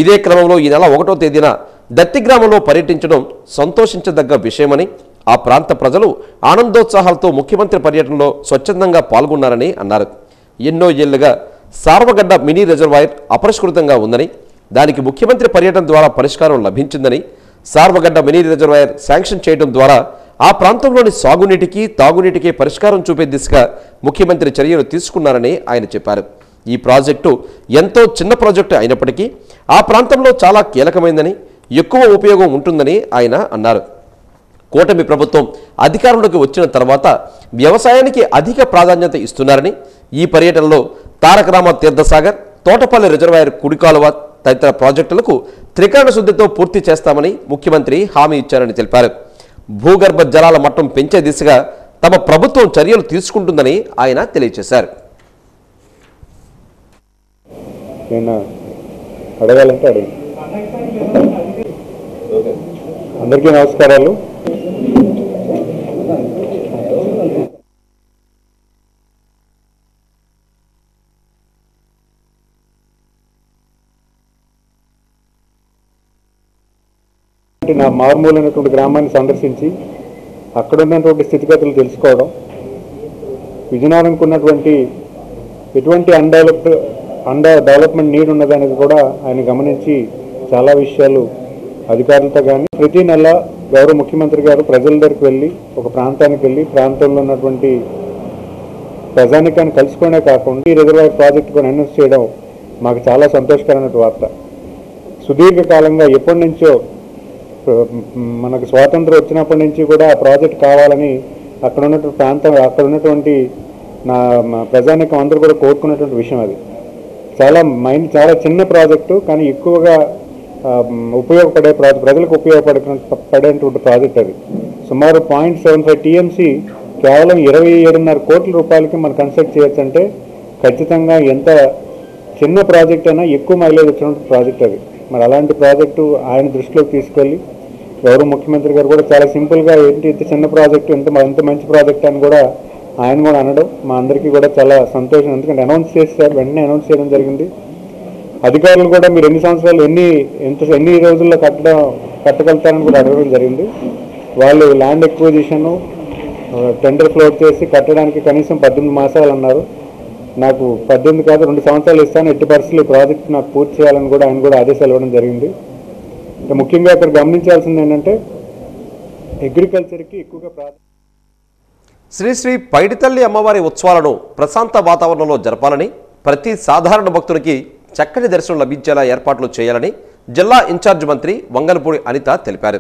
ఇదే క్రమంలో ఈ నెల 1వ తేదీన దత్తి గ్రామంలో పర్యటించడం సంతోషించదగ్గ విషయమని, ఆ ప్రాంత ప్రజలు ఆనందోత్సాహాలతో ముఖ్యమంత్రి పర్యటనలో స్వచ్ఛందంగా పాల్గొన్నారని అన్నారు. ఎన్నో ఏళ్లుగా సార్వగడ్డ మినీ రిజర్వాయర్ అపరిష్కృతంగా ఉందని, దానికి ముఖ్యమంత్రి పర్యటన ద్వారా పరిష్కారం లభించిందని, సార్వగడ్డ మినీ రిజర్వాయర్ శాంక్షన్ చేయడం ద్వారా ఆ ప్రాంతంలోని సాగునీటికి తాగునీటికి పరిష్కారం చూపే దిశగా ముఖ్యమంత్రి చర్యలు తీసుకున్నారని ఆయన చెప్పారు. ఈ ప్రాజెక్టు ఎంతో చిన్న ప్రాజెక్టు అయినప్పటికీ ఆ ప్రాంతంలో చాలా కీలకమైందని, ఎక్కువ ఉపయోగం ఉంటుందని ఆయన అన్నారు. కూటమి ప్రభుత్వం అధికారంలోకి వచ్చిన తర్వాత వ్యవసాయానికి అధిక ప్రాధాన్యత ఇస్తున్నారని, ఈ పర్యటనలో తారకరామ తీర్థసాగర్, తోటపల్లి రిజర్వాయర్ కుడికాలువ తదితర ప్రాజెక్టులకు త్రికరణ శుద్ధితో పూర్తి చేస్తామని ముఖ్యమంత్రి హామీ ఇచ్చారని తెలిపారు. భూగర్భ జలాల మట్టం పెంచే దిశగా తమ ప్రభుత్వం చర్యలు తీసుకుంటుందని ఆయన తెలియజేశారు. అందరికీ నమస్కారాలు. నా మారుమూలైనటువంటి గ్రామాన్ని సందర్శించి అక్కడ ఉన్నటువంటి స్థితిగతులు తెలుసుకోవడం, విజయనగరంకు ఉన్నటువంటి ఎటువంటి డెవలప్మెంట్ నీడ్ ఉన్నదనేది కూడా ఆయన గమనించి చాలా విషయాలు అధికారులతో కానీ ప్రతి నెల గౌరవ ముఖ్యమంత్రి గారు ప్రజల దగ్గరికి వెళ్ళి ఒక ప్రాంతానికి వెళ్ళి ప్రాంతంలో ఉన్నటువంటి ప్రజానికాన్ని కలుసుకునే కాకుండా ఈ రిజర్వాయర్ ప్రాజెక్ట్ కూడా అనౌన్స్ చేయడం మాకు చాలా సంతోషకరమైన వార్త. సుదీర్ఘకాలంగా ఎప్పటి నుంచో మనకు స్వాతంత్రం వచ్చినప్పటి నుంచి కూడా ఆ ప్రాజెక్ట్ కావాలని అక్కడ ఉన్నటువంటి ప్రాంతం అక్కడ ఉన్నటువంటి ప్రజానికం అందరూ కూడా కోరుకున్నటువంటి విషయం. అది చాలా చిన్న ప్రాజెక్టు, కానీ ఎక్కువగా ఉపయోగపడే ప్రజలకు ఉపయోగపడేటువంటి ప్రాజెక్ట్. అది సుమారు 0.75 TMC కేవలం 27.5 కోట్ల రూపాయలకి మనం కన్స్ట్రక్ట్ చేయొచ్చు అంటే ఖచ్చితంగా ఎంత చిన్న ప్రాజెక్ట్ అయినా ఎక్కువ మైలేజ్ వచ్చినటువంటి ప్రాజెక్ట్ అది. మరి అలాంటి ప్రాజెక్టు ఆయన దృష్టిలోకి తీసుకెళ్ళి గౌరవ ముఖ్యమంత్రి గారు కూడా చాలా సింపుల్గా ఏంటి ఇంత చిన్న ప్రాజెక్టు ఎంత మంచి ప్రాజెక్ట్ అని కూడా ఆయన కూడా అనడం మా అందరికీ కూడా చాలా సంతోషం. ఎందుకంటే అనౌన్స్ చేశారు, వెంటనే అనౌన్స్ చేయడం జరిగింది. అధికారులు కూడా మీరు ఎన్ని సంవత్సరాలు ఎన్ని రోజుల్లో కట్టగలుగుతారని కూడా అడగడం జరిగింది. వాళ్ళు ల్యాండ్ ఎక్విజిషన్ టెండర్ ఫ్లోట్ చేసి కట్టడానికి కనీసం 18 మాసాలు అన్నారు. నాకు 18 కాదు 2 సంవత్సరాలు ఇస్తాను, ఎట్టి పరిస్థితులు ఈ ప్రాజెక్ట్ నాకు పూర్తి చేయాలని కూడా ఆయన కూడా ఆదేశాలు ఇవ్వడం జరిగింది. ముఖ్యంగా ఇక్కడ గమనించాల్సింది ఏంటంటే అగ్రికల్చర్కి ఎక్కువగా శ్రీ శ్రీ పైడితల్లి అమ్మవారి ఉత్సవాలను ప్రశాంత వాతావరణంలో జరపాలని, ప్రతి సాధారణ భక్తునికి చక్కటి దర్శనం లభించేలా ఏర్పాట్లు చేయాలని జిల్లా ఇన్ఛార్జ్ మంత్రి వంగలపూడి అనిత తెలిపారు.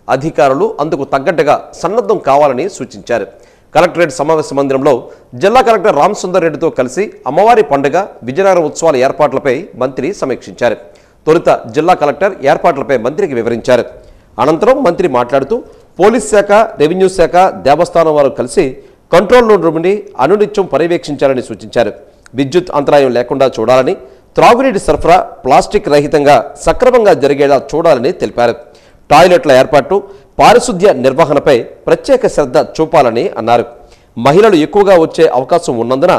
అధికారులు అందుకు తగ్గట్టుగా సన్నద్ధం కావాలని సూచించారు. కలెక్టరేట్ సమావేశ మందిరంలో జిల్లా కలెక్టర్ రామసుందర్ రెడ్డితో కలిసి అమ్మవారి పండుగ విజయనగరం ఉత్సవాల ఏర్పాట్లపై మంత్రి సమీక్షించారు. తొలుత జిల్లా కలెక్టర్ ఏర్పాట్లపై మంత్రికి వివరించారు. అనంతరం మంత్రి మాట్లాడుతూ పోలీస్ శాఖ, రెవెన్యూ శాఖ, దేవస్థానం వారు కలిసి కంట్రోల్ రూమ్ని అనునిత్యం పర్యవేక్షించాలని సూచించారు. విద్యుత్ అంతరాయం లేకుండా చూడాలని, త్రాగునీటి సరఫరా ప్లాస్టిక్ రహితంగా సక్రమంగా జరిగేలా చూడాలని తెలిపారు. టాయిలెట్ల ఏర్పాటు, పారిశుద్ధ్య నిర్వహణపై ప్రత్యేక శ్రద్ధ చూపాలని అన్నారు. మహిళలు ఎక్కువగా వచ్చే అవకాశం ఉన్నందున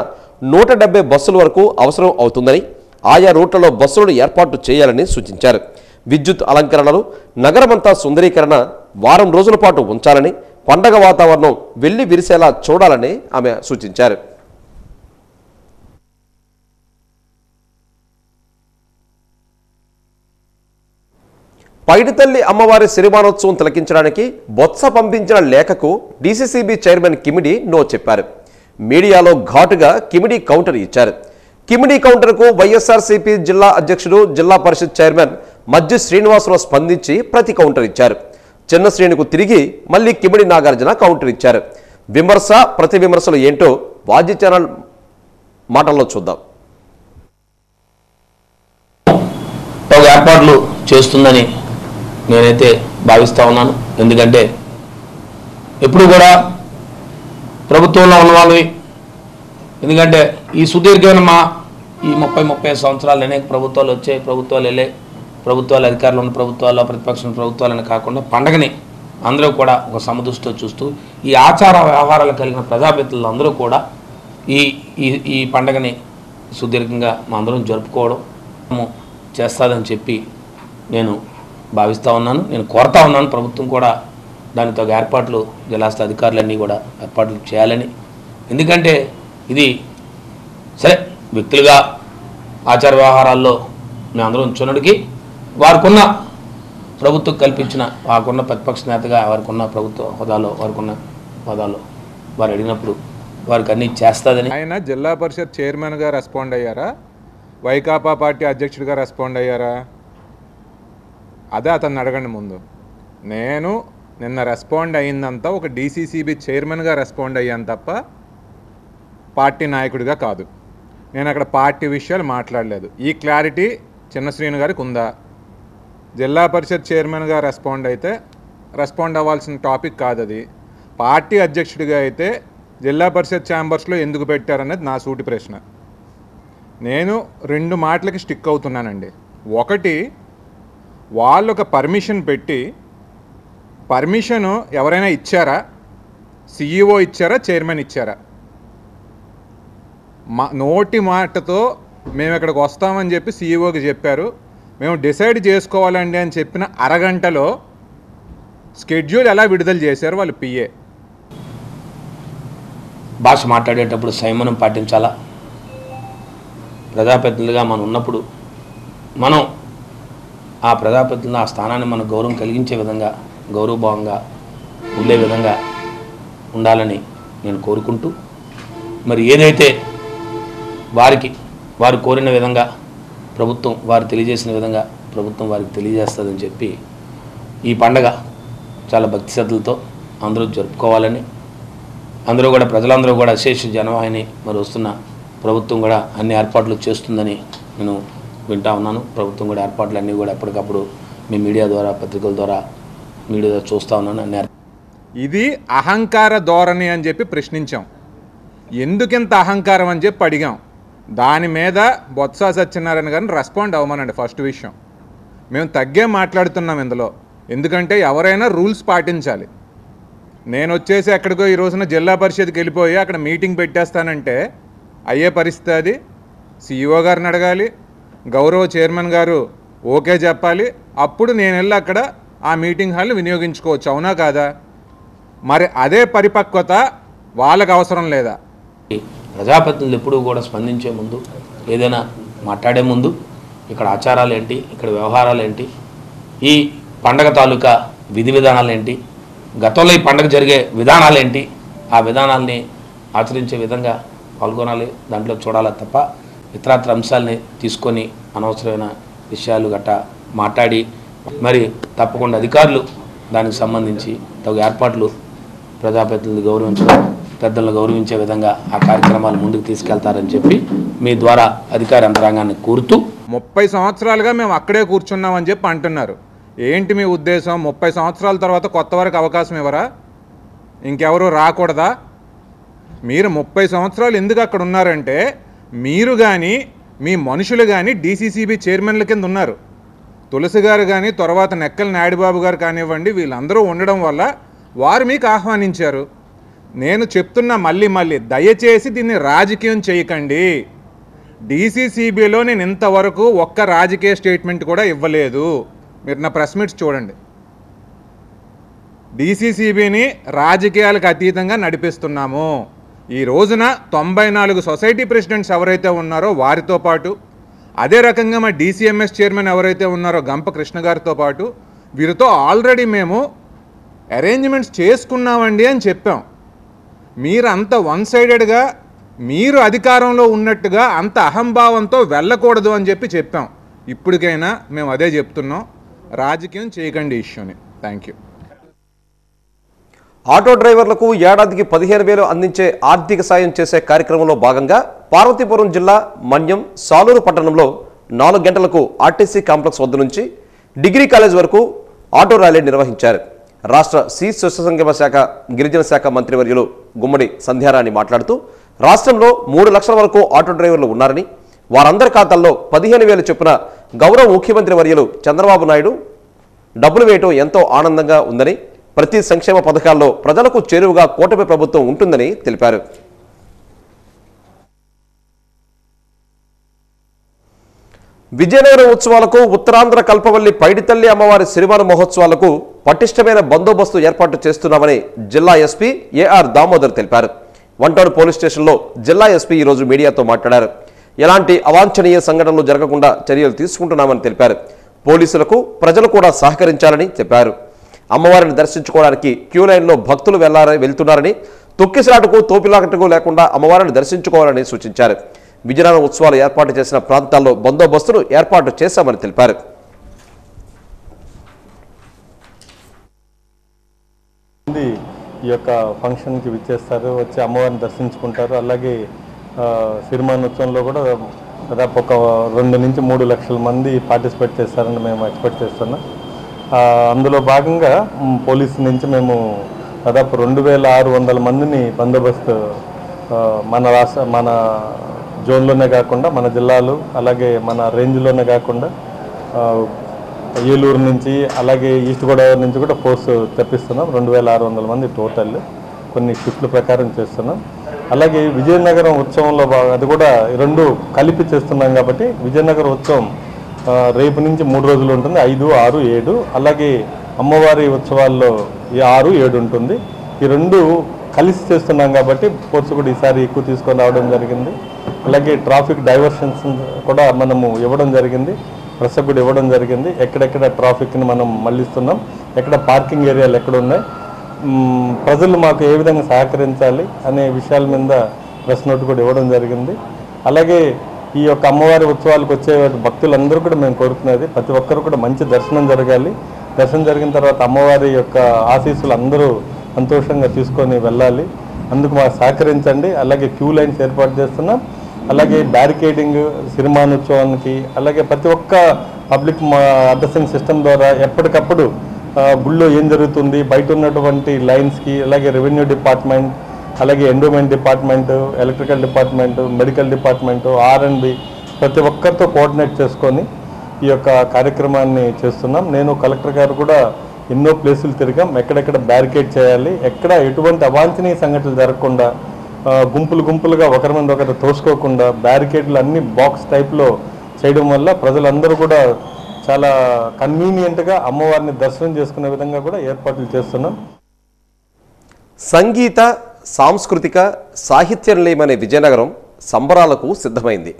170 బస్సుల వరకు అవసరం అవుతుందని, ఆయా రూట్లలో బస్సులను ఏర్పాటు చేయాలని సూచించారు. విద్యుత్ అలంకరణలు, నగరమంతా సుందరీకరణ వారం రోజుల పాటు ఉంచాలని, పండగ వాతావరణం వెళ్లి విరిసేలా చూడాలని ఆమె సూచించారు. పైడితల్లి అమ్మవారి సిరిమానోత్సవం తిలకించడానికి బొత్స పంపించిన లేఖకు డీసీసీబీ చైర్మన్ కిమిడి నో చెప్పారు. మీడియాలో ఘాటుగా కిమిడి కౌంటర్ ఇచ్చారు. కిమిడి కౌంటర్కు వైఎస్ఆర్సీపీ జిల్లా అధ్యక్షుడు, జిల్లా పరిషత్ చైర్మన్ మజ్జి శ్రీనివాసరావు స్పందించి ప్రతి కౌంటర్ ఇచ్చారు. చిన్న శ్రేణికు తిరిగి మళ్లీ కిమిడి నాగార్జున కౌంటర్ ఇచ్చారు. విమర్శ ప్రతి విమర్శలు ఏంటో వాజీ ఛానల్ మాటల్లో చూద్దాం. ఏర్పాట్లు చేస్తుందని నేనైతే భావిస్తూ ఉన్నాను. ఎందుకంటే ఎప్పుడు కూడా ప్రభుత్వంలో ఉన్న వాళ్ళవి, ఎందుకంటే ఈ సుదీర్ఘమైన ఈ 30-35 సంవత్సరాలు అనేక ప్రభుత్వాలు వచ్చాయి, ప్రభుత్వాలు వెళ్ళే, ప్రభుత్వాలు అధికారులు ఉన్న ప్రభుత్వాలు, ప్రతిపక్ష ప్రభుత్వాలని కాకుండా పండగని అందరూ కూడా ఒక సమదృష్టితో చూస్తూ ఈ ఆచార వ్యవహారాలు కలిగిన ప్రజాప్రతినిధులు అందరూ కూడా ఈ ఈ పండగని సుదీర్ఘంగా మా అందరం జరుపుకోవడం చేస్తుందని చెప్పి నేను భావిస్తూ ఉన్నాను. నేను కోరుతా ఉన్నాను ప్రభుత్వం కూడా దానితో ఏర్పాట్లు, జిల్లాస్థాయి అధికారులన్నీ కూడా ఏర్పాట్లు చేయాలని. ఎందుకంటే ఇది సరే వ్యక్తులుగా ఆచార వ్యవహారాల్లో మేమందరం చున్నడికి వారికున్న ప్రభుత్వం కల్పించిన, వారికున్న ప్రతిపక్ష నేతగా వారికున్న ప్రభుత్వ హోదాలో, వారికున్న హోదాలో వారు అడిగినప్పుడు వారికి అన్నీ చేస్తుందని. ఆయన జిల్లా పరిషత్ చైర్మన్గా రెస్పాండ్ అయ్యారా, వైకాపా పార్టీ అధ్యక్షుడిగా రెస్పాండ్ అయ్యారా? అదే అతన్ని అడగండి ముందు. నేను నిన్న రెస్పాండ్ అయ్యిందంతా ఒక డీసీసీబీ చైర్మన్గా రెస్పాండ్ అయ్యాను తప్ప పార్టీ నాయకుడిగా కాదు. నేను అక్కడ పార్టీ విషయాలు మాట్లాడలేదు. ఈ క్లారిటీ చిన్న శ్రీను గారికి ఉందా? జిల్లా పరిషత్ చైర్మన్గా రెస్పాండ్ అయితే రెస్పాండ్ అవ్వాల్సిన టాపిక్ కాదు అది. పార్టీ అధ్యక్షుడిగా అయితే జిల్లా పరిషత్ ఛాంబర్స్లో ఎందుకు పెట్టారనేది నా సూటి ప్రశ్న. నేను 2 మాటలకి స్టిక్ అవుతున్నానండి. ఒకటి, వాళ్ళు ఒక పర్మిషన్ పెట్టి, పర్మిషను ఎవరైనా ఇచ్చారా? సీఈఓ ఇచ్చారా, చైర్మన్ ఇచ్చారా? నోటి మాటతో మేము ఇక్కడికి వస్తామని చెప్పి సీఈఓకి చెప్పారు. మేము డిసైడ్ చేసుకోవాలండి అని చెప్పిన అరగంటలో స్కెడ్యూల్ ఎలా విడుదల చేశారు వాళ్ళు పిఏ? భాష మాట్లాడేటప్పుడు సంయమనం పాటించాలా. ప్రజాప్రతినిధులుగా మనం ఉన్నప్పుడు మనం ఆ ప్రజాప్రతినిధులు ఆ స్థానాన్ని మన గౌరవం కలిగించే విధంగా గౌరవభావంగా ఉండే విధంగా ఉండాలని నేను కోరుకుంటూ, మరి ఏదైతే వారు కోరిన విధంగా ప్రభుత్వం వారు తెలియజేసిన విధంగా ప్రభుత్వం వారికి తెలియజేస్తుందని చెప్పి ఈ పండగ చాలా భక్తి శ్రద్ధలతో అందరూ జరుపుకోవాలని, అందరూ కూడా ప్రజలందరూ కూడా అశేష జనవాహిని మరి వస్తున్న ప్రభుత్వం కూడా అన్ని ఏర్పాట్లు చేస్తుందని నేను వింటా ఉన్నాను. ప్రభుత్వం కూడా ఏర్పాట్లు అన్నీ కూడా ఎప్పటికప్పుడు మీ మీడియా ద్వారా పత్రికల ద్వారా మీడియా ద్వారా చూస్తూ ఉన్నాను. అన్ని ఇది అహంకార ధోరణి అని చెప్పి ప్రశ్నించాం. ఎందుకింత అహంకారం అని చెప్పి అడిగాం. దాని మీద బొత్స సత్యనారాయణ గారిని రెస్పాండ్ అవ్వమనండి. ఫస్ట్ విషయం, మేము తగ్గే మాట్లాడుతున్నాం ఇందులో. ఎందుకంటే ఎవరైనా రూల్స్ పాటించాలి. నేను వచ్చేసి ఎక్కడికో ఈ రోజున జిల్లా పరిషత్కి వెళ్ళిపోయి అక్కడ మీటింగ్ పెట్టేస్తానంటే అయ్యే పరిస్థితి. అది CEO గారిని అడగాలి, గౌరవ చైర్మన్ గారు ఓకే చెప్పాలి, అప్పుడు నేను వెళ్ళి అక్కడ ఆ మీటింగ్ హాల్ని వినియోగించుకోవచ్చు. అవునా కాదా? మరి అదే పరిపక్వత వాళ్ళకు అవసరం లేదా? ప్రజాప్రతినిధులు ఎప్పుడూ కూడా స్పందించే ముందు, ఏదైనా మాట్లాడే ముందు ఇక్కడ ఆచారాలు ఏంటి, ఇక్కడ వ్యవహారాలు ఏంటి, ఈ పండగ తాలూకా విధి విధానాలు ఏంటి, గతంలో ఈ పండగ జరిగే విధానాలు ఏంటి, ఆ విధానాల్ని ఆచరించే విధంగా పాల్గొనాలి, దాంట్లో చూడాలి తప్ప ఇతరత్ర అంశాలని తీసుకొని అనవసరమైన విషయాలు గట్టా మాట్లాడి మరి తప్పకుండా అధికారులు దానికి సంబంధించి తగు ఏర్పాట్లు ప్రజాప్రతినిధులు గౌరవించడం, పెద్దలను గౌరవించే విధంగా ఆ కార్యక్రమాలు ముందుకు తీసుకెళ్తారని చెప్పి మీ ద్వారా అధికార యంత్రాంగాన్ని కోరుతూ, 30 సంవత్సరాలుగా మేము అక్కడే కూర్చున్నామని చెప్పి అంటున్నారు. ఏంటి మీ ఉద్దేశం? 30 సంవత్సరాల తర్వాత కొత్త వారికి అవకాశం ఇవ్వరా? ఇంకెవరు రాకూడదా? మీరు 30 సంవత్సరాలు ఎందుకు అక్కడ ఉన్నారంటే మీరు కానీ మీ మనుషులు కానీ DCCB చైర్మన్ల కింద ఉన్నారు. తులసి గారు కానీ తర్వాత నెక్కల నాయుడుబాబు గారు కానివ్వండి, వీళ్ళందరూ ఉండడం వల్ల వారు మీకు ఆహ్వానించారు. నేను చెప్తున్నా మళ్ళీ దయచేసి దీన్ని రాజకీయం చేయకండి. DCCBలో నేను ఇంతవరకు ఒక్క రాజకీయ స్టేట్మెంట్ కూడా ఇవ్వలేదు. మీరు నా ప్రెస్ మీట్స్ చూడండి. DCCBని రాజకీయాలకు అతీతంగా నడిపిస్తున్నాము. ఈ రోజున 94 సొసైటీ ప్రెసిడెంట్స్ ఎవరైతే ఉన్నారో వారితో పాటు, అదే రకంగా మా DCMS చైర్మన్ ఎవరైతే ఉన్నారో గంప కృష్ణ గారితో పాటు వీరితో ఆల్రెడీ మేము అరేంజ్మెంట్స్ చేసుకున్నామండి అని చెప్పాం. మీరు అంత వన్ సైడెడ్గా మీరు అధికారంలో ఉన్నట్టుగా అంత అహంభావంతో వెళ్ళకూడదు అని చెప్పాం. ఇప్పటికైనా మేము అదే చెప్తున్నాం, రాజకీయం చేయకండి ఇష్యూని. Thank you. ఆటో డ్రైవర్లకు ఏడాదికి 15,000 అందించే ఆర్థిక సాయం చేసే కార్యక్రమంలో భాగంగా పార్వతీపురం జిల్లా మన్యం సాలూరు పట్టణంలో 4 గంటలకు ఆర్టీసీ కాంప్లెక్స్ వద్ద నుంచి డిగ్రీ కాలేజ్ వరకు ఆటో ర్యాలీ నిర్వహించారు. రాష్ట్ర శిశు సంక్షేమ శాఖ గిరిజన శాఖ మంత్రివర్యులు గుమ్మడి సంధ్యారాణి మాట్లాడుతూ, రాష్ట్రంలో 3 లక్షల వరకు ఆటో డ్రైవర్లు ఉన్నారని, వారందరి ఖాతాల్లో 15,000 చొప్పున గౌరవ ముఖ్యమంత్రి వర్యులు చంద్రబాబు నాయుడు డబ్బులు వేయటం ఎంతో ఆనందంగా ఉందని, ప్రతి సంక్షేమ పథకాల్లో ప్రజలకు చేరువగా కూటమి ప్రభుత్వం ఉంటుందని తెలిపారు. విజయనగరం ఉత్సవాలకు, ఉత్తరాంధ్ర కల్పవల్లి పైడితల్లి అమ్మవారి సిరిమాను మహోత్సవాలకు పటిష్టమైన బందోబస్తు ఏర్పాటు చేస్తున్నామని జిల్లా ఎస్పీ ఏఆర్ దామోదర్ తెలిపారు. 1 టౌన్ పోలీస్ స్టేషన్లో జిల్లా ఎస్పీ ఈరోజు మీడియాతో మాట్లాడారు. ఎలాంటి అవాంఛనీయ సంఘటనలు జరగకుండా చర్యలు తీసుకుంటున్నామని తెలిపారు. పోలీసులకు ప్రజలు కూడా సహకరించాలని చెప్పారు. అమ్మవారిని దర్శించుకోవడానికి క్యూ లైన్లో భక్తులు వెళ్తున్నారని, తొక్కిసలాటకు తోపిలాటకు లేకుండా అమ్మవారిని దర్శించుకోవాలని సూచించారు. విజయనగరం ఉత్సవాలు ఏర్పాటు చేసిన ప్రాంతాల్లో బందోబస్తును ఏర్పాటు చేశామని తెలిపారు. ఈ యొక్క ఫంక్షన్కి విచ్చేస్తారు, వచ్చి అమ్మవారిని దర్శించుకుంటారు. అలాగే సిరిమానోత్సవంలో కూడా దాదాపు ఒక 2 నుంచి 3 లక్షల మంది పార్టిసిపేట్ చేస్తారని మేము ఎక్స్పెక్ట్ చేస్తున్నాం. అందులో భాగంగా పోలీసు నుంచి మేము దాదాపు 2,600 మందిని బందోబస్తు మన జోన్లోనే కాకుండా మన జిల్లాలు అలాగే మన రేంజ్లోనే కాకుండా ఏలూరు నుంచి అలాగే ఈస్ట్ గోదావరి నుంచి కూడా ఫోర్స్ తెప్పిస్తున్నాం. 2,600 మంది టోటల్ కొన్ని షిఫ్ట్ల ప్రకారం చేస్తున్నాం. అలాగే విజయనగరం ఉత్సవంలో అది కూడా 2 కలిపి చేస్తున్నాం కాబట్టి విజయనగరం ఉత్సవం రేపు నుంచి 3 రోజులు ఉంటుంది, 5, 6, 7. అలాగే అమ్మవారి ఉత్సవాల్లో 6, 7 ఉంటుంది. ఈ 2 కలిసి చేస్తున్నాం కాబట్టి ఫోర్స్ కూడా ఈసారి ఎక్కువ తీసుకొని రావడం జరిగింది. అలాగే ట్రాఫిక్ డైవర్షన్స్ కూడా మనము ఇవ్వడం జరిగింది. ప్రెస్ కూడా ఇవ్వడం జరిగింది. ఎక్కడెక్కడ ట్రాఫిక్ని మనం మళ్ళిస్తున్నాం, ఎక్కడ పార్కింగ్ ఏరియాలు ఎక్కడ ఉన్నాయి, ప్రజలు మాకు ఏ విధంగా సహకరించాలి అనే విషయాల మీద ప్రెస్ నోట్ కూడా ఇవ్వడం జరిగింది. అలాగే ఈ యొక్క అమ్మవారి ఉత్సవాలకు వచ్చే భక్తులందరూ కూడా మేము కోరుకునేది ప్రతి ఒక్కరు కూడా మంచి దర్శనం జరగాలి. దర్శనం జరిగిన తర్వాత అమ్మవారి యొక్క ఆశీస్సులు అందరూ సంతోషంగా తీసుకొని వెళ్ళాలి. అందుకు మాకు సహకరించండి. అలాగే క్యూ లైన్స్ ఏర్పాటు చేస్తున్నాం. అలాగే బ్యారికేడింగ్ సిరిమానోత్సవానికి, అలాగే ప్రతి ఒక్క పబ్లిక్ అడ్రసింగ్ సిస్టమ్ ద్వారా ఎప్పటికప్పుడు గుళ్ళో ఏం జరుగుతుంది, బయట ఉన్నటువంటి లైన్స్కి, అలాగే రెవెన్యూ డిపార్ట్మెంట్, అలాగే endowment department, electrical department, medical department, R&B ప్రతి ఒక్కరితో కోఆర్డినేట్ చేసుకొని ఈ యొక్క కార్యక్రమాన్ని చేస్తున్నాం. నేను కలెక్టర్ గారు కూడా ఎన్నో ప్లేసులు తిరిగాం. ఎక్కడెక్కడ బ్యారికేడ్ చేయాలి, ఎక్కడ ఎటువంటి అవాంఛనీయ సంఘటనలు జరగకుండా, గుంపులుగా ఒకరి మీద ఒకరు తోసుకోకుండా బ్యారికేడ్లు అన్ని బాక్స్ టైప్లో చేయడం వల్ల ప్రజలందరూ కూడా చాలా కన్వీనియంట్గా అమ్మవారిని దర్శనం చేసుకునే విధంగా కూడా ఏర్పాట్లు చేస్తున్నాం. సంగీత, సాంస్కృతిక, సాహిత్య నిలయమనే విజయనగరం సంబరాలకు సిద్ధమైంది.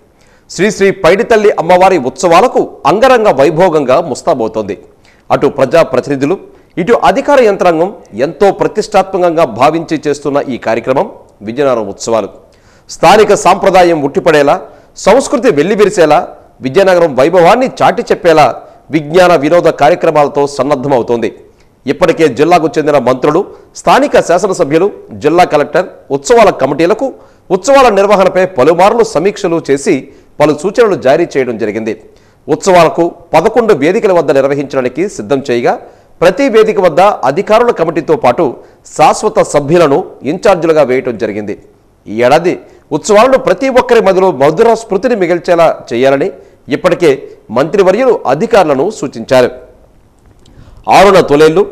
శ్రీ పైడితల్లి అమ్మవారి ఉత్సవాలకు అంగరంగ వైభోగంగా ముస్తాబవుతోంది. అటు ప్రజాప్రతినిధులు, ఇటు అధికార యంత్రాంగం ఎంతో ప్రతిష్టాత్మకంగా భావించి చేస్తున్న ఈ కార్యక్రమం విజయనగరం ఉత్సవాలు. స్థానిక సాంప్రదాయం ఉట్టిపడేలా, సంస్కృతి వెల్లివిరిసేలా, విజయనగరం వైభవాన్ని చాటి చెప్పేలా విజ్ఞాన వినోద కార్యక్రమాలతో సన్నద్ధమవుతోంది. ఇప్పటికే జిల్లాకు చెందిన మంత్రులు, స్థానిక శాసనసభ్యులు, జిల్లా కలెక్టర్ ఉత్సవాల కమిటీలకు ఉత్సవాల నిర్వహణపై పలుమార్లు సమీక్షలు చేసి పలు సూచనలు జారీ చేయడం జరిగింది. ఉత్సవాలకు 11 వేదికల వద్ద నిర్వహించడానికి సిద్ధం చేయగా ప్రతి వేదిక వద్ద అధికారుల కమిటీతో పాటు శాశ్వత సభ్యులను ఇన్ఛార్జీలుగా వేయటం జరిగింది. ఈ ఏడాది ఉత్సవాలను ప్రతి ఒక్కరి మధ్యలో మధుర స్మృతిని మిగిల్చేలా చేయాలని ఇప్పటికే మంత్రివర్యులు అధికారులను సూచించారు. 6న తొలేళ్లు,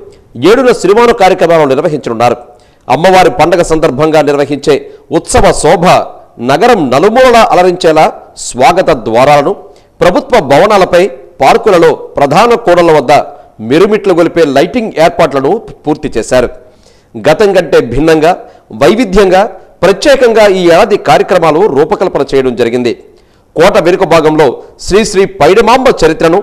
7న సిరిమాను కార్యక్రమాలను నిర్వహించనున్నారు. అమ్మవారి పండగ సందర్భంగా నిర్వహించే ఉత్సవ శోభ నగరం నలుమూలలా అలరించేలా స్వాగత ద్వారాలను, ప్రభుత్వ భవనాలపై, పార్కులలో, ప్రధాన కూడళ్ల వద్ద మిరుమిట్లు గొలిపే లైటింగ్ ఏర్పాట్లను పూర్తి చేశారు. గతం కంటే భిన్నంగా, వైవిధ్యంగా, ప్రత్యేకంగా ఈ ఏడాది కార్యక్రమాలు రూపకల్పన చేయడం జరిగింది. కోట వెనుక భాగంలో శ్రీ పైడిమాంబ చరిత్రను,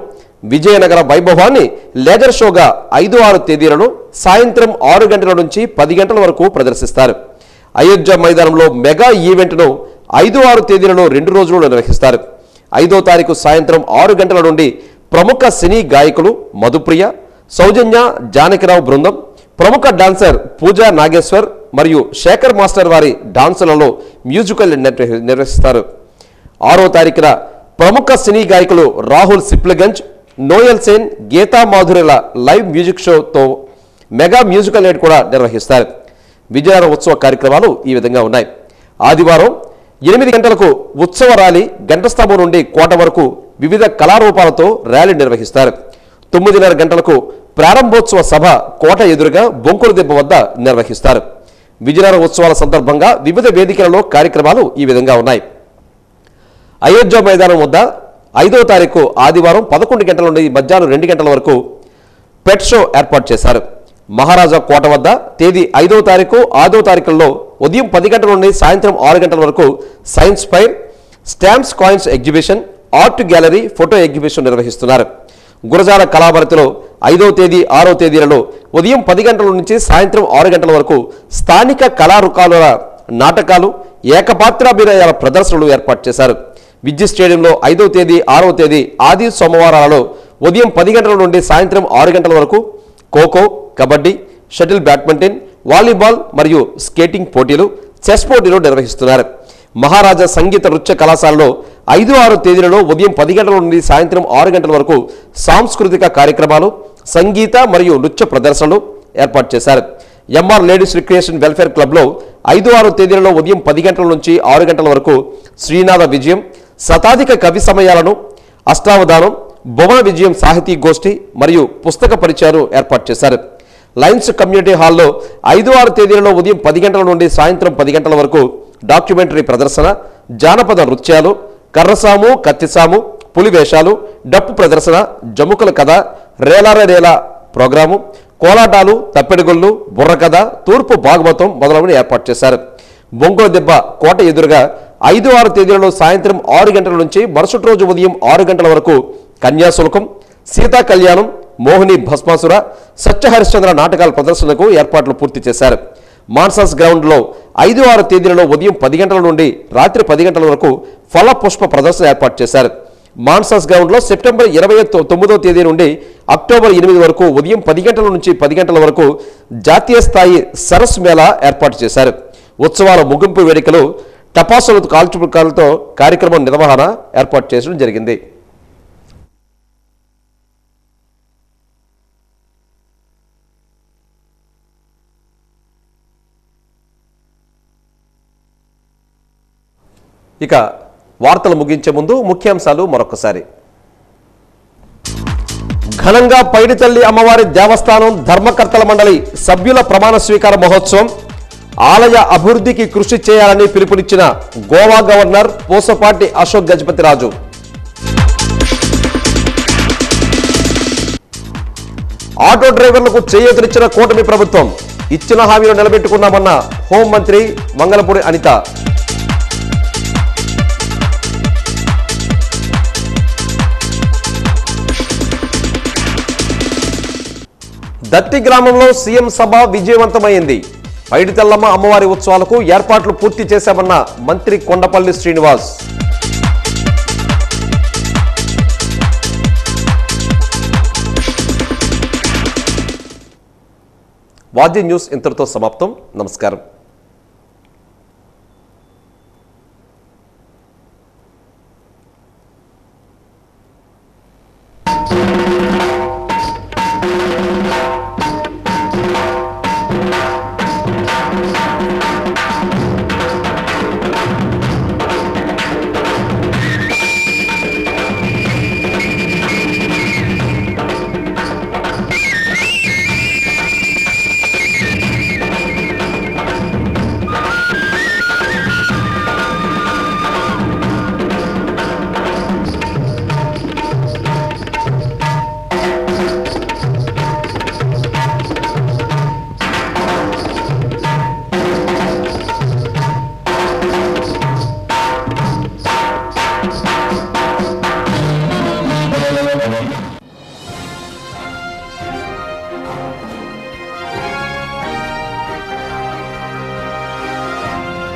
విజయనగర వైభవాన్ని లేజర్ షోగా 5-6 తేదీలను సాయంత్రం 6 గంటల నుంచి 10 గంటల వరకు ప్రదర్శిస్తారు. అయోధ్య మైదానంలో మెగా ఈవెంట్ను 5-6 తేదీలలో 2 రోజులు నిర్వహిస్తారు. 5వ తారీఖు సాయంత్రం 6 గంటల నుండి ప్రముఖ సినీ గాయకులు మధుప్రియ, సౌజన్య, జానకిరావు బృందం, ప్రముఖ డాన్సర్ పూజా నాగేశ్వర్ మరియు శేఖర్ మాస్టర్ వారి డాన్సులలో మ్యూజికల్ నిర్వహిస్తారు. 6వ తారీఖున ప్రముఖ సినీ గాయకులు రాహుల్ సిప్లగంజ్, నోయల్ సేన్, గీతా మాధురిల లైవ్ మ్యూజిక్ షోతో మెగా మ్యూజికల్ నైట్ కూడా నిర్వహిస్తారు. విజయనగరం ఉత్సవ కార్యక్రమాలు ఈ విధంగా ఉన్నాయి. ఆదివారం 8 గంటలకు ఉత్సవ ర్యాలీ గంటస్తంభం నుండి కోట వరకు వివిధ కళారూపాలతో ర్యాలీ నిర్వహిస్తారు. 9:30 గంటలకు ప్రారంభోత్సవ సభ కోట ఎదురుగా బొంకుల దెబ్బ వద్ద నిర్వహిస్తారు. విజయనగరం ఉత్సవాల సందర్భంగా వివిధ వేదికలలో కార్యక్రమాలు ఈ విధంగా ఉన్నాయి. అయోధ్య మైదానం వద్ద 5వ తారీఖు ఆదివారం 11 గంటల నుండి మధ్యాహ్నం 2 గంటల వరకు పెట్ షో ఏర్పాటు చేశారు. మహారాజా కోట వద్ద తేదీ 5వ తారీఖు, 6వ తారీఖుల్లో ఉదయం 10 గంటల నుండి సాయంత్రం 6 గంటల వరకు science fire, stamps coins exhibition, art gallery, photo exhibition నిర్వహిస్తున్నారు. గురజాల కళాభారతిలో 5వ తేదీ, 6వ తేదీలలో ఉదయం 10 గంటల నుంచి సాయంత్రం 6 గంటల వరకు స్థానిక కళారూపాల నాటకాలు, ఏకపాత్రాభినయాల ప్రదర్శనలు ఏర్పాటు చేశారు. విద్యుత్ స్టేడియంలో 5వ తేదీ, 6వ తేదీ ఆది సోమవారాలలో ఉదయం 10 గంటల నుండి సాయంత్రం 6 గంటల వరకు kho kho, kabaddi, shuttle badminton, volleyball మరియు స్కేటింగ్ పోటీలు, చెస్ పోటీలు నిర్వహిస్తున్నారు. మహారాజా సంగీత నృత్య కళాశాలలో 5-6 తేదీలలో ఉదయం 10 గంటల నుండి సాయంత్రం 6 గంటల వరకు సాంస్కృతిక కార్యక్రమాలు, సంగీత మరియు నృత్య ప్రదర్శనలు ఏర్పాటు చేశారు. ఎంఆర్ లేడీస్ రిక్రియేషన్ వెల్ఫేర్ క్లబ్లో 5-6 తేదీలలో ఉదయం 10 గంటల నుంచి 6 గంటల వరకు శ్రీనాథ విజయం, శతాధిక కవి సమయాలను, అష్టావధానం, భువన విజయం సాహితీ గోష్ఠి మరియు పుస్తక పరిచయాలు ఏర్పాటు చేశారు. లయన్స్ కమ్యూనిటీ హాల్లో 5-6 తేదీలలో ఉదయం 10 గంటల నుండి సాయంత్రం 10 గంటల వరకు డాక్యుమెంటరీ ప్రదర్శన, జానపద నృత్యాలు, కర్రసాము, కత్తిసాము, పులివేషాలు, డప్పు ప్రదర్శన, జముకుల కథ, రేలారేలా ప్రోగ్రాము, కోలాటాలు, తప్పెడుగుళ్ళు, బుర్రకథ, తూర్పు భాగవతం మొదలైనవి ఏర్పాటు చేశారు. బొంగుల దెబ్బ కోట ఎదురుగా 5-6 తేదీలలో సాయంత్రం 6 గంటల నుంచి మరుసటి రోజు ఉదయం 6 గంటల వరకు కన్యాశుల్కం, సీతా కళ్యాణం, మోహిని భస్మాసుర, సత్యహరిశ్చంద్ర నాటకాల ప్రదర్శనకు ఏర్పాట్లు పూర్తి చేశారు. మాన్సాస్ గ్రౌండ్లో 5-6 తేదీలలో ఉదయం 10 గంటల నుండి రాత్రి 10 గంటల వరకు ఫల పుష్ప ప్రదర్శన ఏర్పాటు చేశారు. మాన్సాస్ గ్రౌండ్లో సెప్టెంబర్ 29వ తేదీ నుండి అక్టోబర్ 8 వరకు ఉదయం 10 గంటల నుంచి 10 గంటల వరకు జాతీయ స్థాయి సరస్ మేళా ఏర్పాటు చేశారు. ఉత్సవాల ముగింపు వేడుకలు టపాసుల కాల్చుకాలతో కార్యక్రమం నిర్వహణ ఏర్పాటు చేయడం జరిగింది. ఇక వార్తలు ముగించే ముందు ముఖ్యాంశాలు మరొకసారి. ఘనంగా పైడితల్లి అమ్మవారి దేవస్థానం ధర్మకర్తల మండలి సభ్యుల ప్రమాణ స్వీకార మహోత్సవం. ఆలయ అభివృద్ధికి కృషి చేయాలని పిలుపునిచ్చిన గోవా గవర్నర్ పూసపాటి అశోక్ గజపతిరాజు. ఆటో డ్రైవర్లకు చేయూతనిచ్చిన కూటమి ప్రభుత్వం. ఇచ్చిన హామీలు నిలబెట్టుకున్నామన్న హోంమంత్రి మంగళపూడి అనిత. దత్తి గ్రామంలో సీఎం సభ విజయవంతమైంది. పైడితల్లమ్మ అమ్మవారి ఉత్సవాలకు ఏర్పాట్లు పూర్తి చేశామన్న మంత్రి కొండపల్లి శ్రీనివాస్. వాజీ న్యూస్ ఇంతటితో సమాప్తం. నమస్కారం.